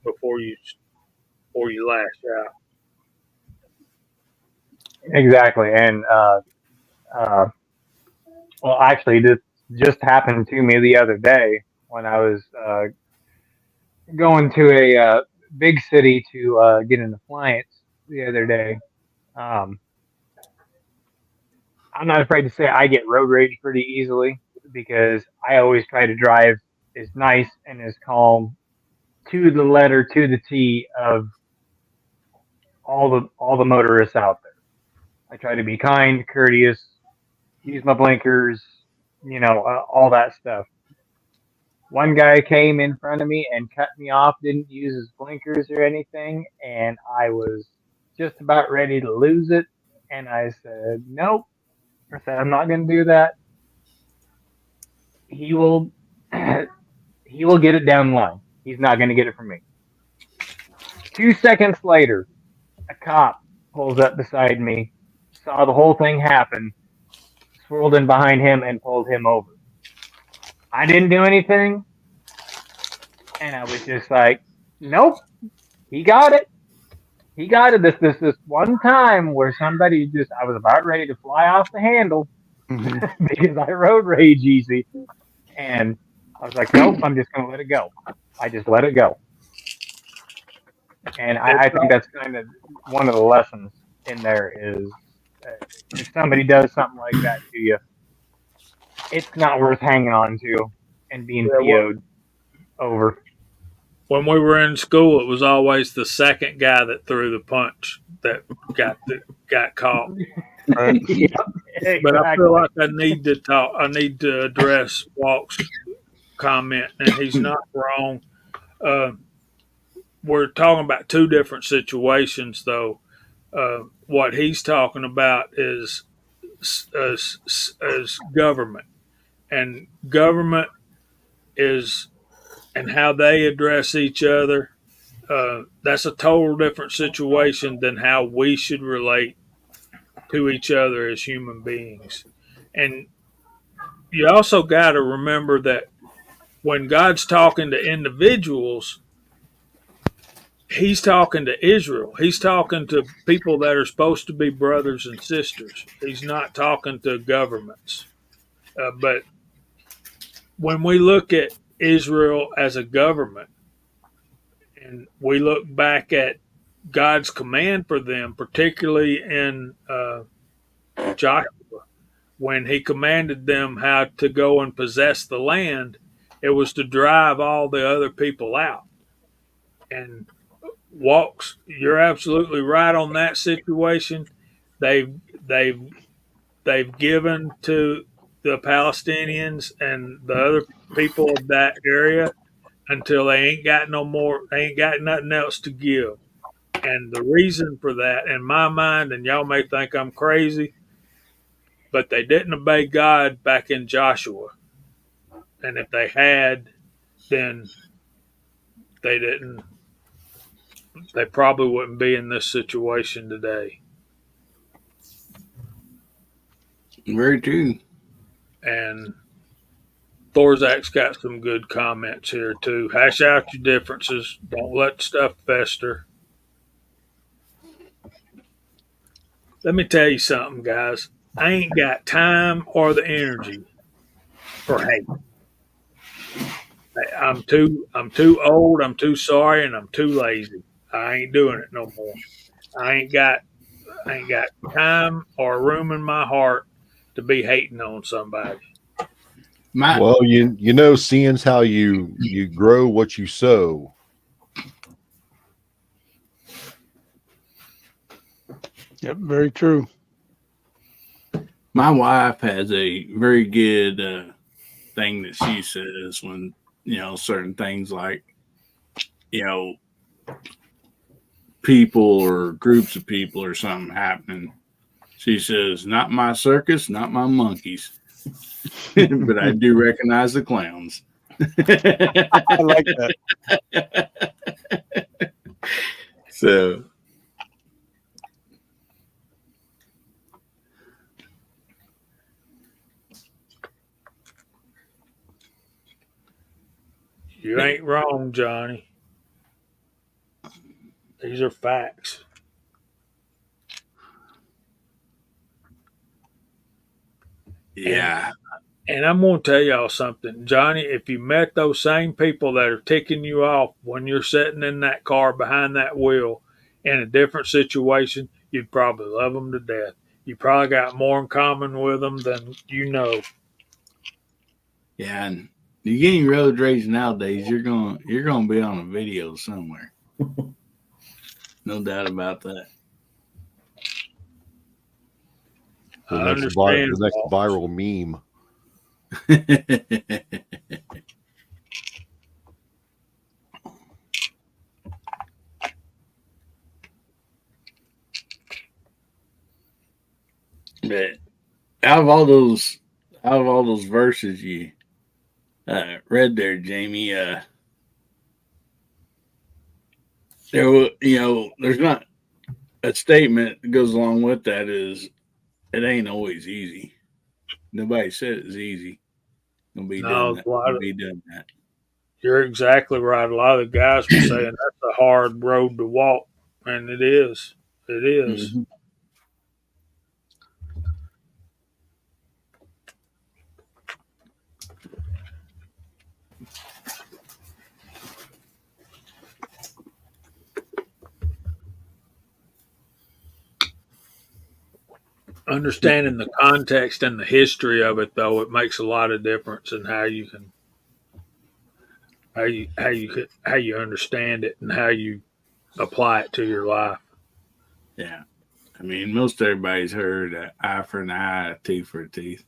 before you lash out. Exactly. And well, actually, this just happened to me the other day when I was going to a big city to get an appliance the other day. I'm not afraid to say I get road rage pretty easily because I always try to drive as nice and as calm to the letter, to the T of all the motorists out there. I try to be kind, courteous, use my blinkers, all that stuff. One guy came in front of me and cut me off, didn't use his blinkers or anything, and I was just about ready to lose it. And I said, nope. I said, I'm not going to do that. He will get it down the line. He's not going to get it from me. 2 seconds later, a cop pulls up beside me, saw the whole thing happen, swirled in behind him, and pulled him over. I didn't do anything, and I was just like, nope, he got it. He got it. This one time where somebody just, I was about ready to fly off the handle because I road rage easy. And I was like, nope, I'm just going to let it go. I just let it go. And I think that's kind of one of the lessons in there is if somebody does something like that to you, it's not worth hanging on to and being PO'd over. When we were in school, it was always the second guy that threw the punch that got caught. Right. Yep, But I exactly. feel like I need to talk. I need to address Walk's comment, and he's not wrong. We're talking about two different situations, though. What he's talking about is government, and government is and how they address each other. That's a total different situation than how we should relate to each other as human beings. And you also got to remember that when God's talking to individuals, he's talking to Israel. He's talking to people that are supposed to be brothers and sisters. He's not talking to governments. But when we look at Israel as a government and we look back at God's command for them, particularly in Joshua, when he commanded them how to go and possess the land, it was to drive all the other people out. And Walks, you're absolutely right on that situation. They've given to the Palestinians and the other people of that area until they ain't got no more. They ain't got nothing else to give. And the reason for that, in my mind, and y'all may think I'm crazy, but they didn't obey God back in Joshua. And if they had, then they didn't. They probably wouldn't be in this situation today. Very true. And Thorzak's got some good comments here too. Hash out your differences. Don't let stuff fester. Let me tell you something, guys. I ain't got time or the energy for hate. I'm too old, I'm too sorry, and I'm too lazy. I ain't doing it no more. I ain't got time or room in my heart to be hating on somebody. Well, you know, seeing's how you grow what you sow. Yep, very true. My wife has a very good thing that she says when, certain things like, people or groups of people or something happening. She says, not my circus, not my monkeys. But I do recognize the clowns. I like that. So You ain't wrong, Johnny. These are facts. yeah. And I'm going to tell y'all something, Johnny. If you met those same people that are ticking you off when you're sitting in that car behind that wheel in a different situation, you'd probably love them to death. You probably got more in common with them than you know. Yeah, and you getting road rage nowadays, you're gonna be on a video somewhere. No doubt about that. I The understand. next viral meme. But out of all those verses you read there, Jamie, there's not a statement that goes along with that is it ain't always easy. Nobody said it's easy. Gonna be No, doing that. Gonna be doing that. you're exactly right. A lot of the guys were saying that's a hard road to walk, and it is. It is. Mhm. Understanding the context and the history of it, though, it makes a lot of difference in how you can how you understand it and how you apply it to your life. Yeah. I mean, most everybody's heard eye for an eye, a teeth for a teeth.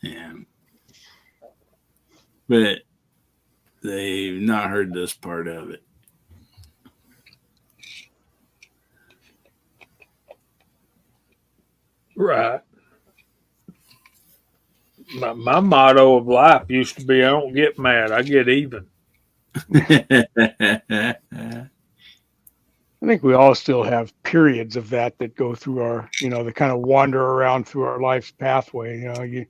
Yeah. But they've not heard this part of it. Right. My motto of life used to be I don't get mad, I get even. I think we all still have periods of that go through our, that kind of wander around through our life's pathway.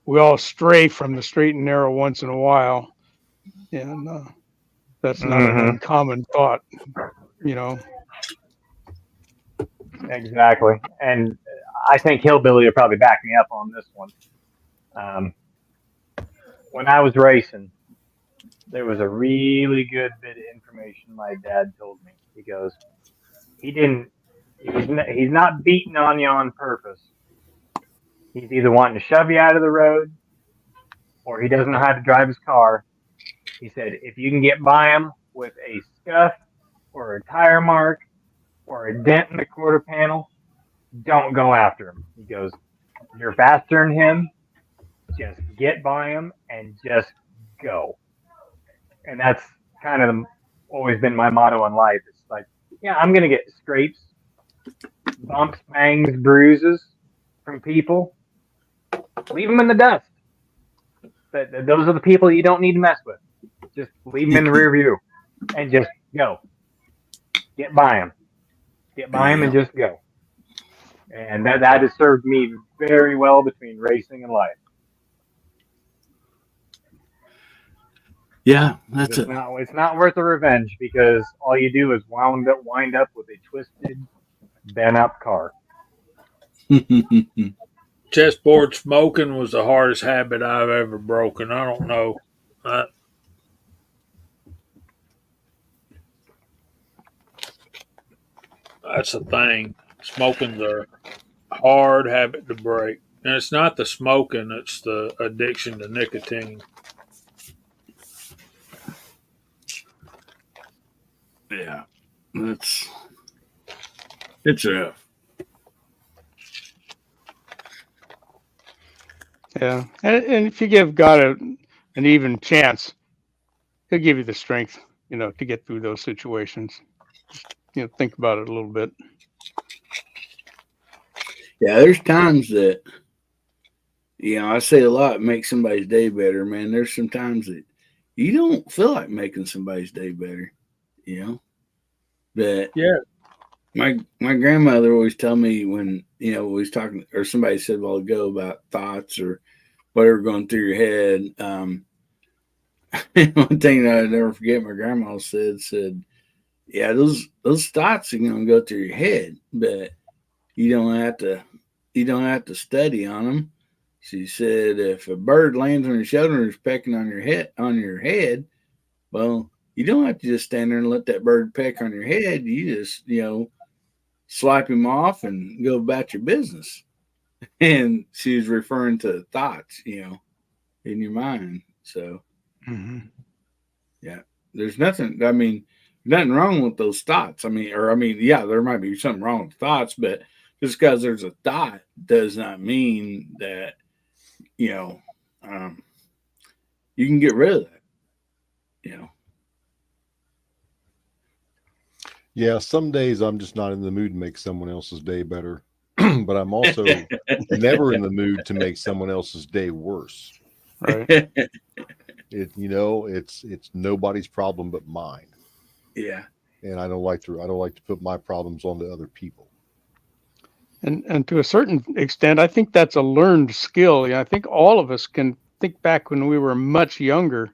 We all stray from the straight and narrow once in a while, and that's not an uncommon thought. Exactly. And I think Hillbilly will probably back me up on this one. When I was racing, there was a really good bit of information my dad told me. He goes, he's not beating on you on purpose. He's either wanting to shove you out of the road or he doesn't know how to drive his car. He said, if you can get by him with a scuff or a tire mark or a dent in the quarter panel, don't go after him. He goes, you're faster than him. Just get by him and just go. And that's kind of always been my motto in life. It's like, yeah, I'm going to get scrapes, bumps, bangs, bruises from people. Leave them in the dust. Those are the people you don't need to mess with. Just leave them in the rear view and just go. Get by them. Get by them and just go. And that has served me very well between racing and life. Yeah, that's it. It's not worth the revenge because all you do is wind up with a twisted, bent up car. Chessboard smoking was the hardest habit I've ever broken. I don't know. That's the thing. Smoking's a hard habit to break. And it's not the smoking, it's the addiction to nicotine. Yeah, it's rough. Yeah, and if you give God an even chance, He'll give you the strength, to get through those situations. Just, think about it a little bit. Yeah, there's times that, I say a lot makes somebody's day better, man. There's some times that you don't feel like making somebody's day better, But yeah, my grandmother always tell me when, we was talking, or somebody said a while ago about thoughts or whatever going through your head. One thing that I never forget, my grandma said, yeah, those thoughts are going to go through your head, but you don't have to study on them. She said, if a bird lands on your shoulder and is pecking on your head, well, you don't have to just stand there and let that bird peck on your head. You just, swipe him off and go about your business. And she was referring to thoughts, in your mind. So, yeah, there's nothing wrong with those thoughts. Yeah, there might be something wrong with thoughts, but just because there's a thought does not mean that, you can get rid of that, Yeah, some days I'm just not in the mood to make someone else's day better, but I'm also never in the mood to make someone else's day worse. Right. It's nobody's problem but mine. Yeah. and I don't like to put my problems onto other people. And to a certain extent, I think that's a learned skill. I think all of us can think back when we were much younger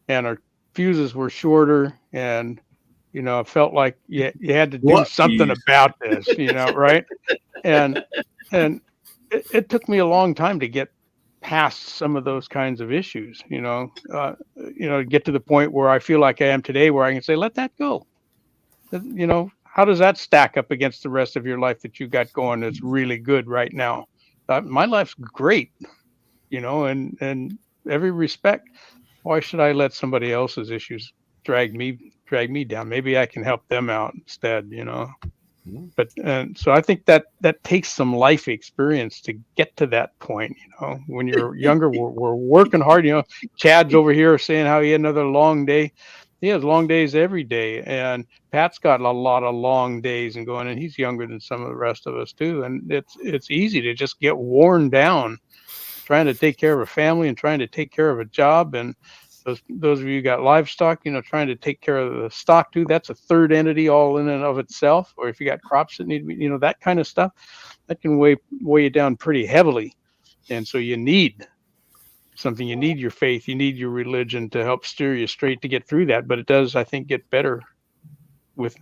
and our fuses were shorter, and it felt like you had to do What something fuse? about this, right? And it took me a long time to get past some of those kinds of issues, get to the point where I feel like I am today, where I can say, let that go. How does that stack up against the rest of your life that you got going that's really good right now? My life's great, and every respect. Why should I let somebody else's issues drag me down? Maybe I can help them out instead, But so I think that takes some life experience to get to that point. When you're younger, we're working hard. Chad's over here saying how he had another long day. He has long days every day, and Pat's got a lot of long days and going, and he's younger than some of the rest of us too. And it's easy to just get worn down trying to take care of a family and trying to take care of a job. And those of you who got livestock, trying to take care of the stock too. That's a third entity all in and of itself. Or if you got crops that need to be, that kind of stuff, that can weigh you down pretty heavily. And so you need something. You need your faith. You need your religion to help steer you straight to get through that. But it does, I think, get better with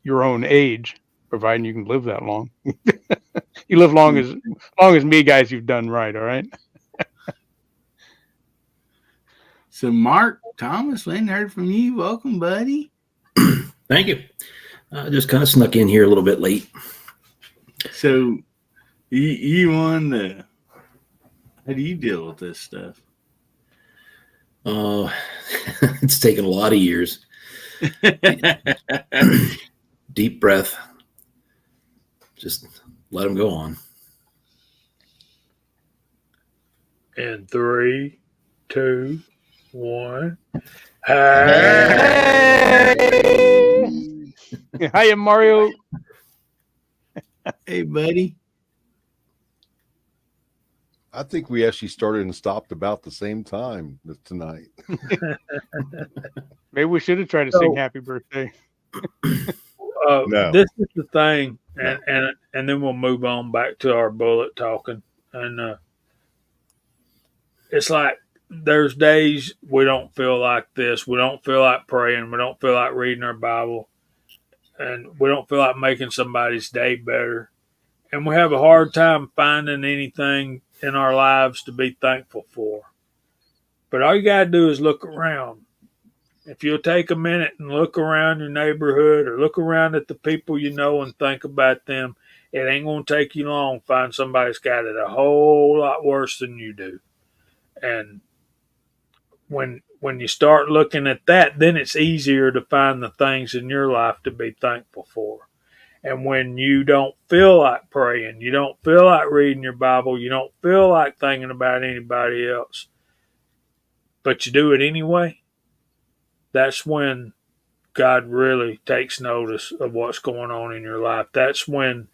your own age, providing you can live that long. You live long as me, guys. You've done right. All right. So, Mark Thomas, we ain't heard from you. Welcome, buddy. Thank you. I just kind of snuck in here a little bit late. So, you on the? How do you deal with this stuff? It's taken a lot of years. Deep breath. Just let them go on. In 3, 2, 1. Hey! Hiya, Mario. Hey, buddy. I think we actually started and stopped about the same time tonight. Maybe we should have tried to sing "Happy Birthday." No. This is the thing, and then we'll move on back to our bullet talking. And it's like there's days we don't feel like this. We don't feel like praying. We don't feel like reading our Bible, and we don't feel like making somebody's day better. And we have a hard time finding anything in our lives to be thankful for. But all you got to do is look around. If you'll take a minute and look around your neighborhood or look around at the people you know and think about them, it ain't going to take you long to find somebody that's got it a whole lot worse than you do. And when you start looking at that, then it's easier to find the things in your life to be thankful for. And when you don't feel like praying, you don't feel like reading your Bible, you don't feel like thinking about anybody else, but you do it anyway, that's when God really takes notice of what's going on in your life. That's when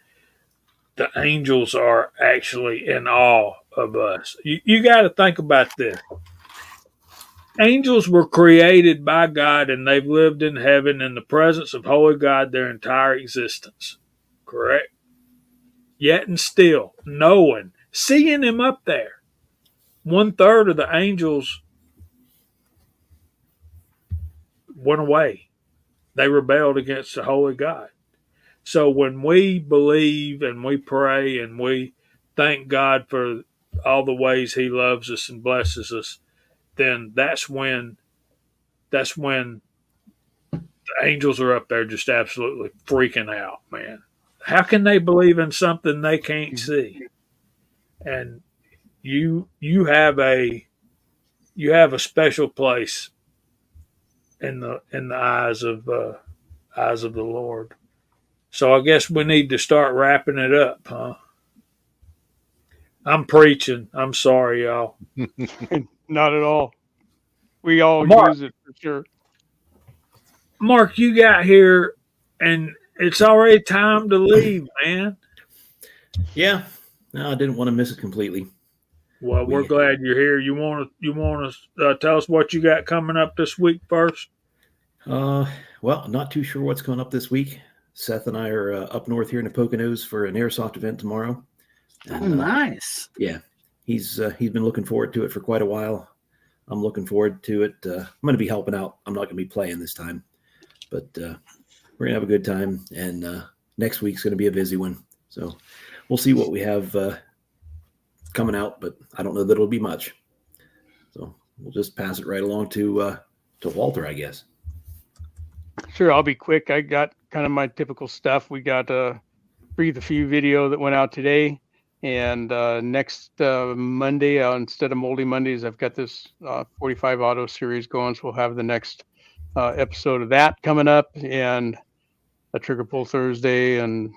the angels are actually in awe of us. You got to think about this. Angels were created by God, and they've lived in heaven in the presence of holy God their entire existence. Correct? Yet and still, knowing, seeing him up there, 1/3 of the angels went away. They rebelled against the holy God. So when we believe and we pray and we thank God for all the ways he loves us and blesses us, then that's when the angels are up there just absolutely freaking out, man. How can they believe in something they can't see? And you have a special place in the eyes of the Lord. So I guess we need to start wrapping it up, huh? I'm preaching. I'm sorry, y'all. Not at all. We all Mark. use it for sure. Mark, you got here, and it's already time to leave, man. Yeah. No, I didn't want to miss it completely. Well, we're glad you're here. You want to tell us what you got coming up this week first? Well, Well, not too sure what's coming up this week. Seth and I are up north here in the Poconos for an airsoft event tomorrow. Oh, nice. Yeah, he's been looking forward to it for quite a while. I'm looking forward to it. I'm going to be helping out. I'm not going to be playing this time, but we're going to have a good time. And next week's going to be a busy one. So we'll see what we have coming out, but I don't know that it'll be much. So we'll just pass it right along to Walter, I guess. Sure, I'll be quick. I got kind of my typical stuff. We got a Breathe a Few video that went out today. And next Monday, instead of Moldy Mondays, I've got this 45 Auto series going. So we'll have the next episode of that coming up, and a Trigger Pull Thursday. And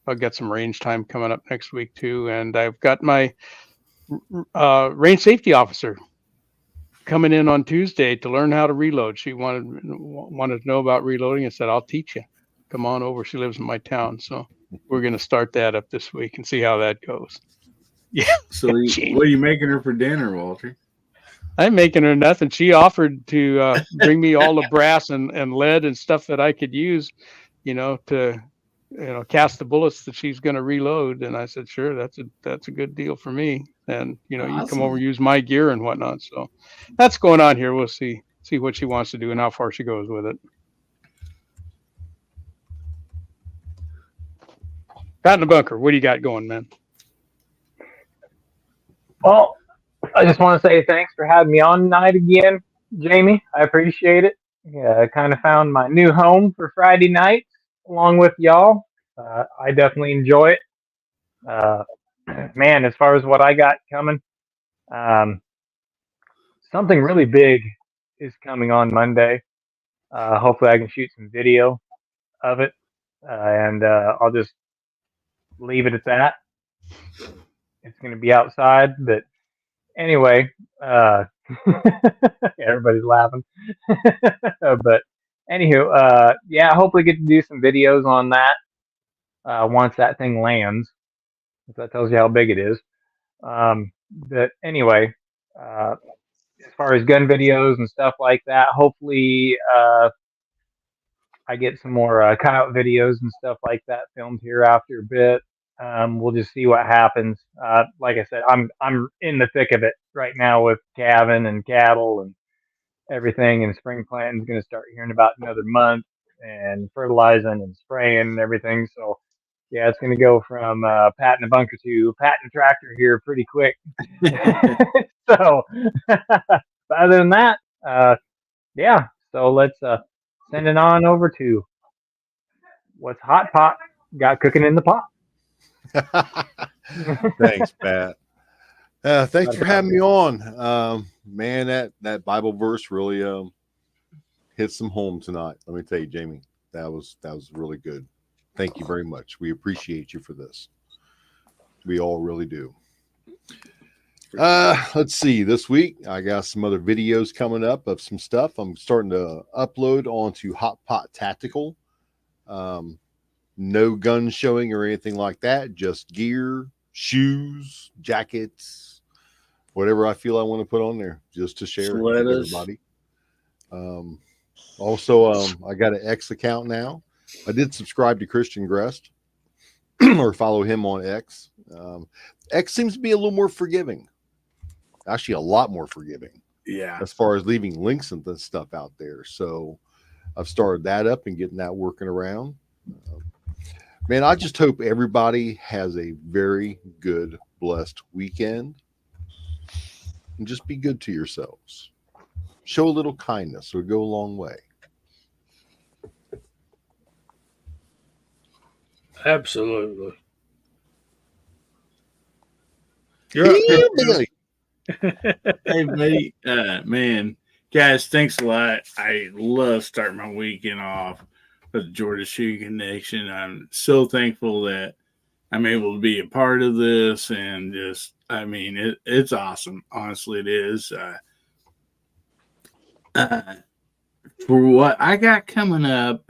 I'll get some range time coming up next week too. And I've got my range safety officer coming in on Tuesday to learn how to reload. She wanted to know about reloading. I said, I'll teach you. Come on over. She lives in my town. So we're going to start that up this week and see how that goes. Yeah. So what are you making her for dinner, Walter? I'm making her nothing. She offered to bring me all the brass and lead and stuff that I could use, to, cast the bullets that she's going to reload. And I said, sure, that's a good deal for me. And, Awesome. You come over, use my gear and whatnot. So that's going on here. We'll see what she wants to do and how far she goes with it. Pat in the bunker, what do you got going, man? Well, I just want to say thanks for having me on tonight again, Jamie. I appreciate it. Yeah, I kind of found my new home for Friday night along with y'all. I definitely enjoy it. Man, as far as what I got coming, something really big is coming on Monday. Hopefully I can shoot some video of it, and I'll just leave it at that. It's going to be outside, but anyway, everybody's laughing. But anywho, yeah, hopefully get to do some videos on that once that thing lands. If that tells you how big it is. But anyway, as far as gun videos and stuff like that, hopefully I get some more coyote videos and stuff like that filmed here after a bit. We'll just see what happens. Like I said, I'm in the thick of it right now with calving and cattle and everything. And spring planting is going to start here in about another month, and fertilizing and spraying and everything. So yeah, it's going to go from patting the bunker to patting the tractor here pretty quick. So, but other than that, yeah. So let's send it on over to what's hot pot got cooking in the pot. Thanks, Pat. Thanks for having me on. Man, that Bible verse really hit some home tonight. Let me tell you, Jamie, that was really good. Thank you very much. We appreciate you for this. We all really do. Let's see. This week, I got some other videos coming up of some stuff I'm starting to upload onto Hot Pot Tactical. No gun showing or anything like that. Just gear, shoes, jackets, whatever I feel I want to put on there just to share it with everybody. Also, I got an X account now. I did subscribe to Christian Grest or follow him on X. X seems to be a little more forgiving. Actually, a lot more forgiving. Yeah. As far as leaving links and stuff out there. So I've started that up and getting that working around. Man, I just hope everybody has a very good, blessed weekend. And just be good to yourselves. Show a little kindness. It'll go a long way. Absolutely. Hey, buddy. Man, guys, thanks a lot. I love starting my weekend off with the Georgia Shooting Connection. I'm so thankful that I'm able to be a part of this, and just, I mean, it's awesome. Honestly, it is. For what I got coming up,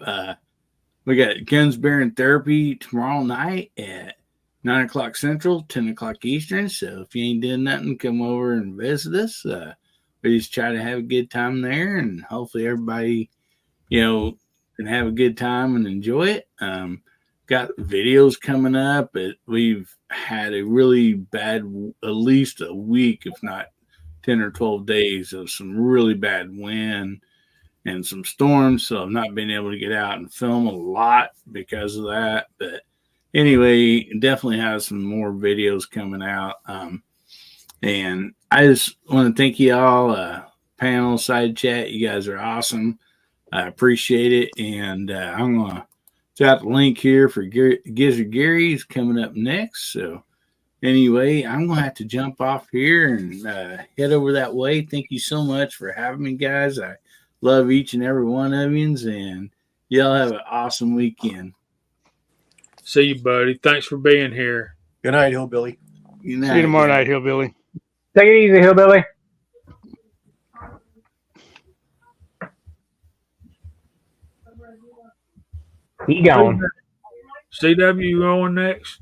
we got Guns Bearing Therapy tomorrow night at 9 o'clock Central, 10 o'clock Eastern. So if you ain't doing nothing, come over and visit us. We just try to have a good time there, and hopefully everybody, and have a good time and enjoy it. Got videos coming up, but we've had a really bad, at least a week, if not 10 or 12 days of some really bad wind and some storms. So I've not been able to get out and film a lot because of that. But anyway, definitely have some more videos coming out. And I just want to thank you all, panel, side chat. You guys are awesome. I appreciate it. And I'm going to drop the link here for Gizzard Gary's coming up next. So anyway, I'm going to have to jump off here and head over that way. Thank you so much for having me, guys. I love each and every one of you, and y'all have an awesome weekend. See you, buddy. Thanks for being here. Good night, Hillbilly. Good night, See you tomorrow guys. night, Hillbilly. Take it easy, Hillbilly. He gone. CW, you going next?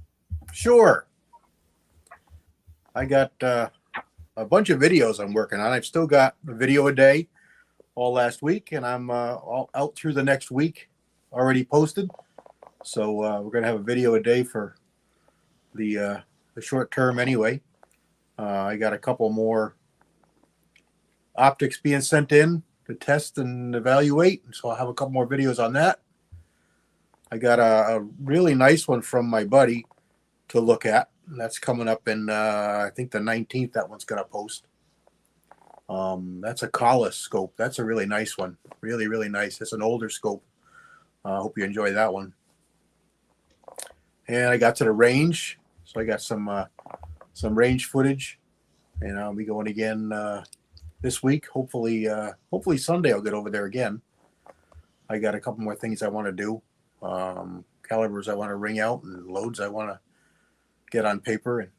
Sure. I got a bunch of videos I'm working on. I've still got a video a day all last week, and I'm all out through the next week already posted. So we're going to have a video a day for the short term anyway. I got a couple more optics being sent in to test and evaluate. So I'll have a couple more videos on that. I got a really nice one from my buddy to look at. That's coming up in, I think the 19th, that one's going to post. That's a Collis scope. That's a really nice one. Really, really nice. It's an older scope. I hope you enjoy that one. And I got to the range. So I got some range footage. And I'll be going again this week. Hopefully Sunday I'll get over there again. I got a couple more things I want to do. Calibers I want to ring out, and loads I want to get on paper and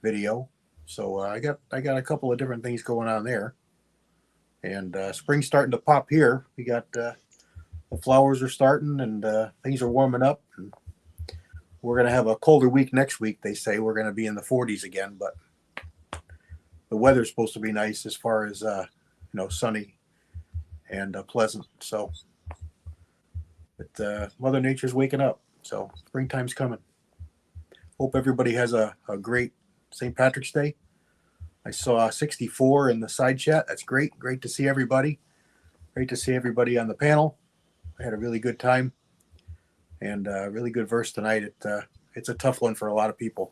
video. So I got a couple of different things going on there. And spring's starting to pop here. We got the flowers are starting, and things are warming up. And we're going to have a colder week next week. They say we're going to be in the 40s again, but the weather's supposed to be nice as far as sunny and pleasant. So but Mother Nature's waking up, so springtime's coming. Hope everybody has a great St. Patrick's Day. I saw 64 in the side chat. That's great. Great to see everybody. Great to see everybody on the panel. I had a really good time, and a really good verse tonight. It's a tough one for a lot of people.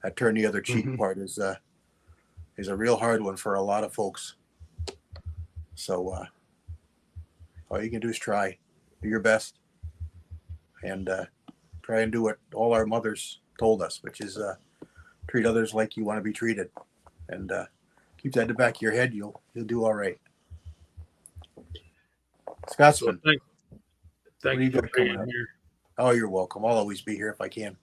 That turn the other cheek part is a real hard one for a lot of folks. So all you can do is try. Do your best, and try and do what all our mothers told us, which is treat others like you want to be treated, and keep that in the back of your head. You'll do all right. Scotsman, So thank you for being up? here. Oh, you're welcome. I'll always be here if I can.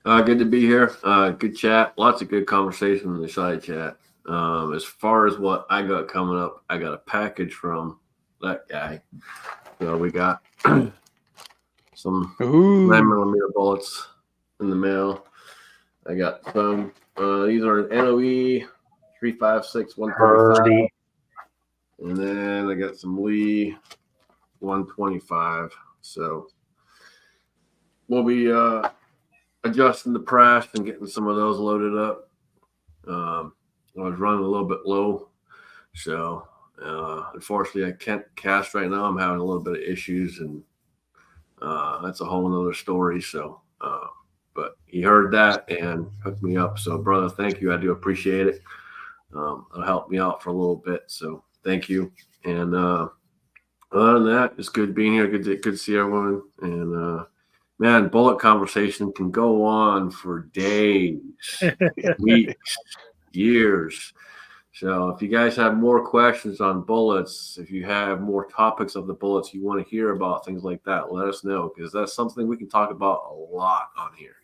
Good to be here. Good chat. Lots of good conversation in the side chat. As far as what I got coming up, I got a package from that guy. So we got some 9mm bullets in the mail. I got some. These are NOE 356 135, and then I got some Lee 125. So we'll be adjusting the press and getting some of those loaded up. I was running a little bit low, so unfortunately I can't cast right now. I'm having a little bit of issues, and that's a whole nother story. So, but he heard that and hooked me up. So, brother, thank you. I do appreciate it. It'll help me out for a little bit. So, thank you. And other than that, it's good being here. Good to see everyone. And man, bullet conversation can go on for days, weeks, years. So if you guys have more questions on bullets, if you have more topics of the bullets you want to hear about, things like that, let us know, because that's something we can talk about a lot on here.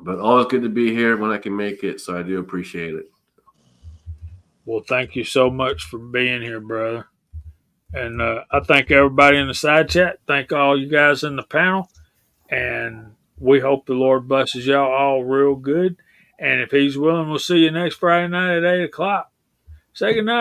But always good to be here when I can make it, so I do appreciate it. Well, thank you so much for being here, brother. And I thank everybody in the side chat. Thank all you guys in the panel. And we hope the Lord blesses y'all all real good. And if he's willing, we'll see you next Friday night at 8 o'clock. Say goodnight.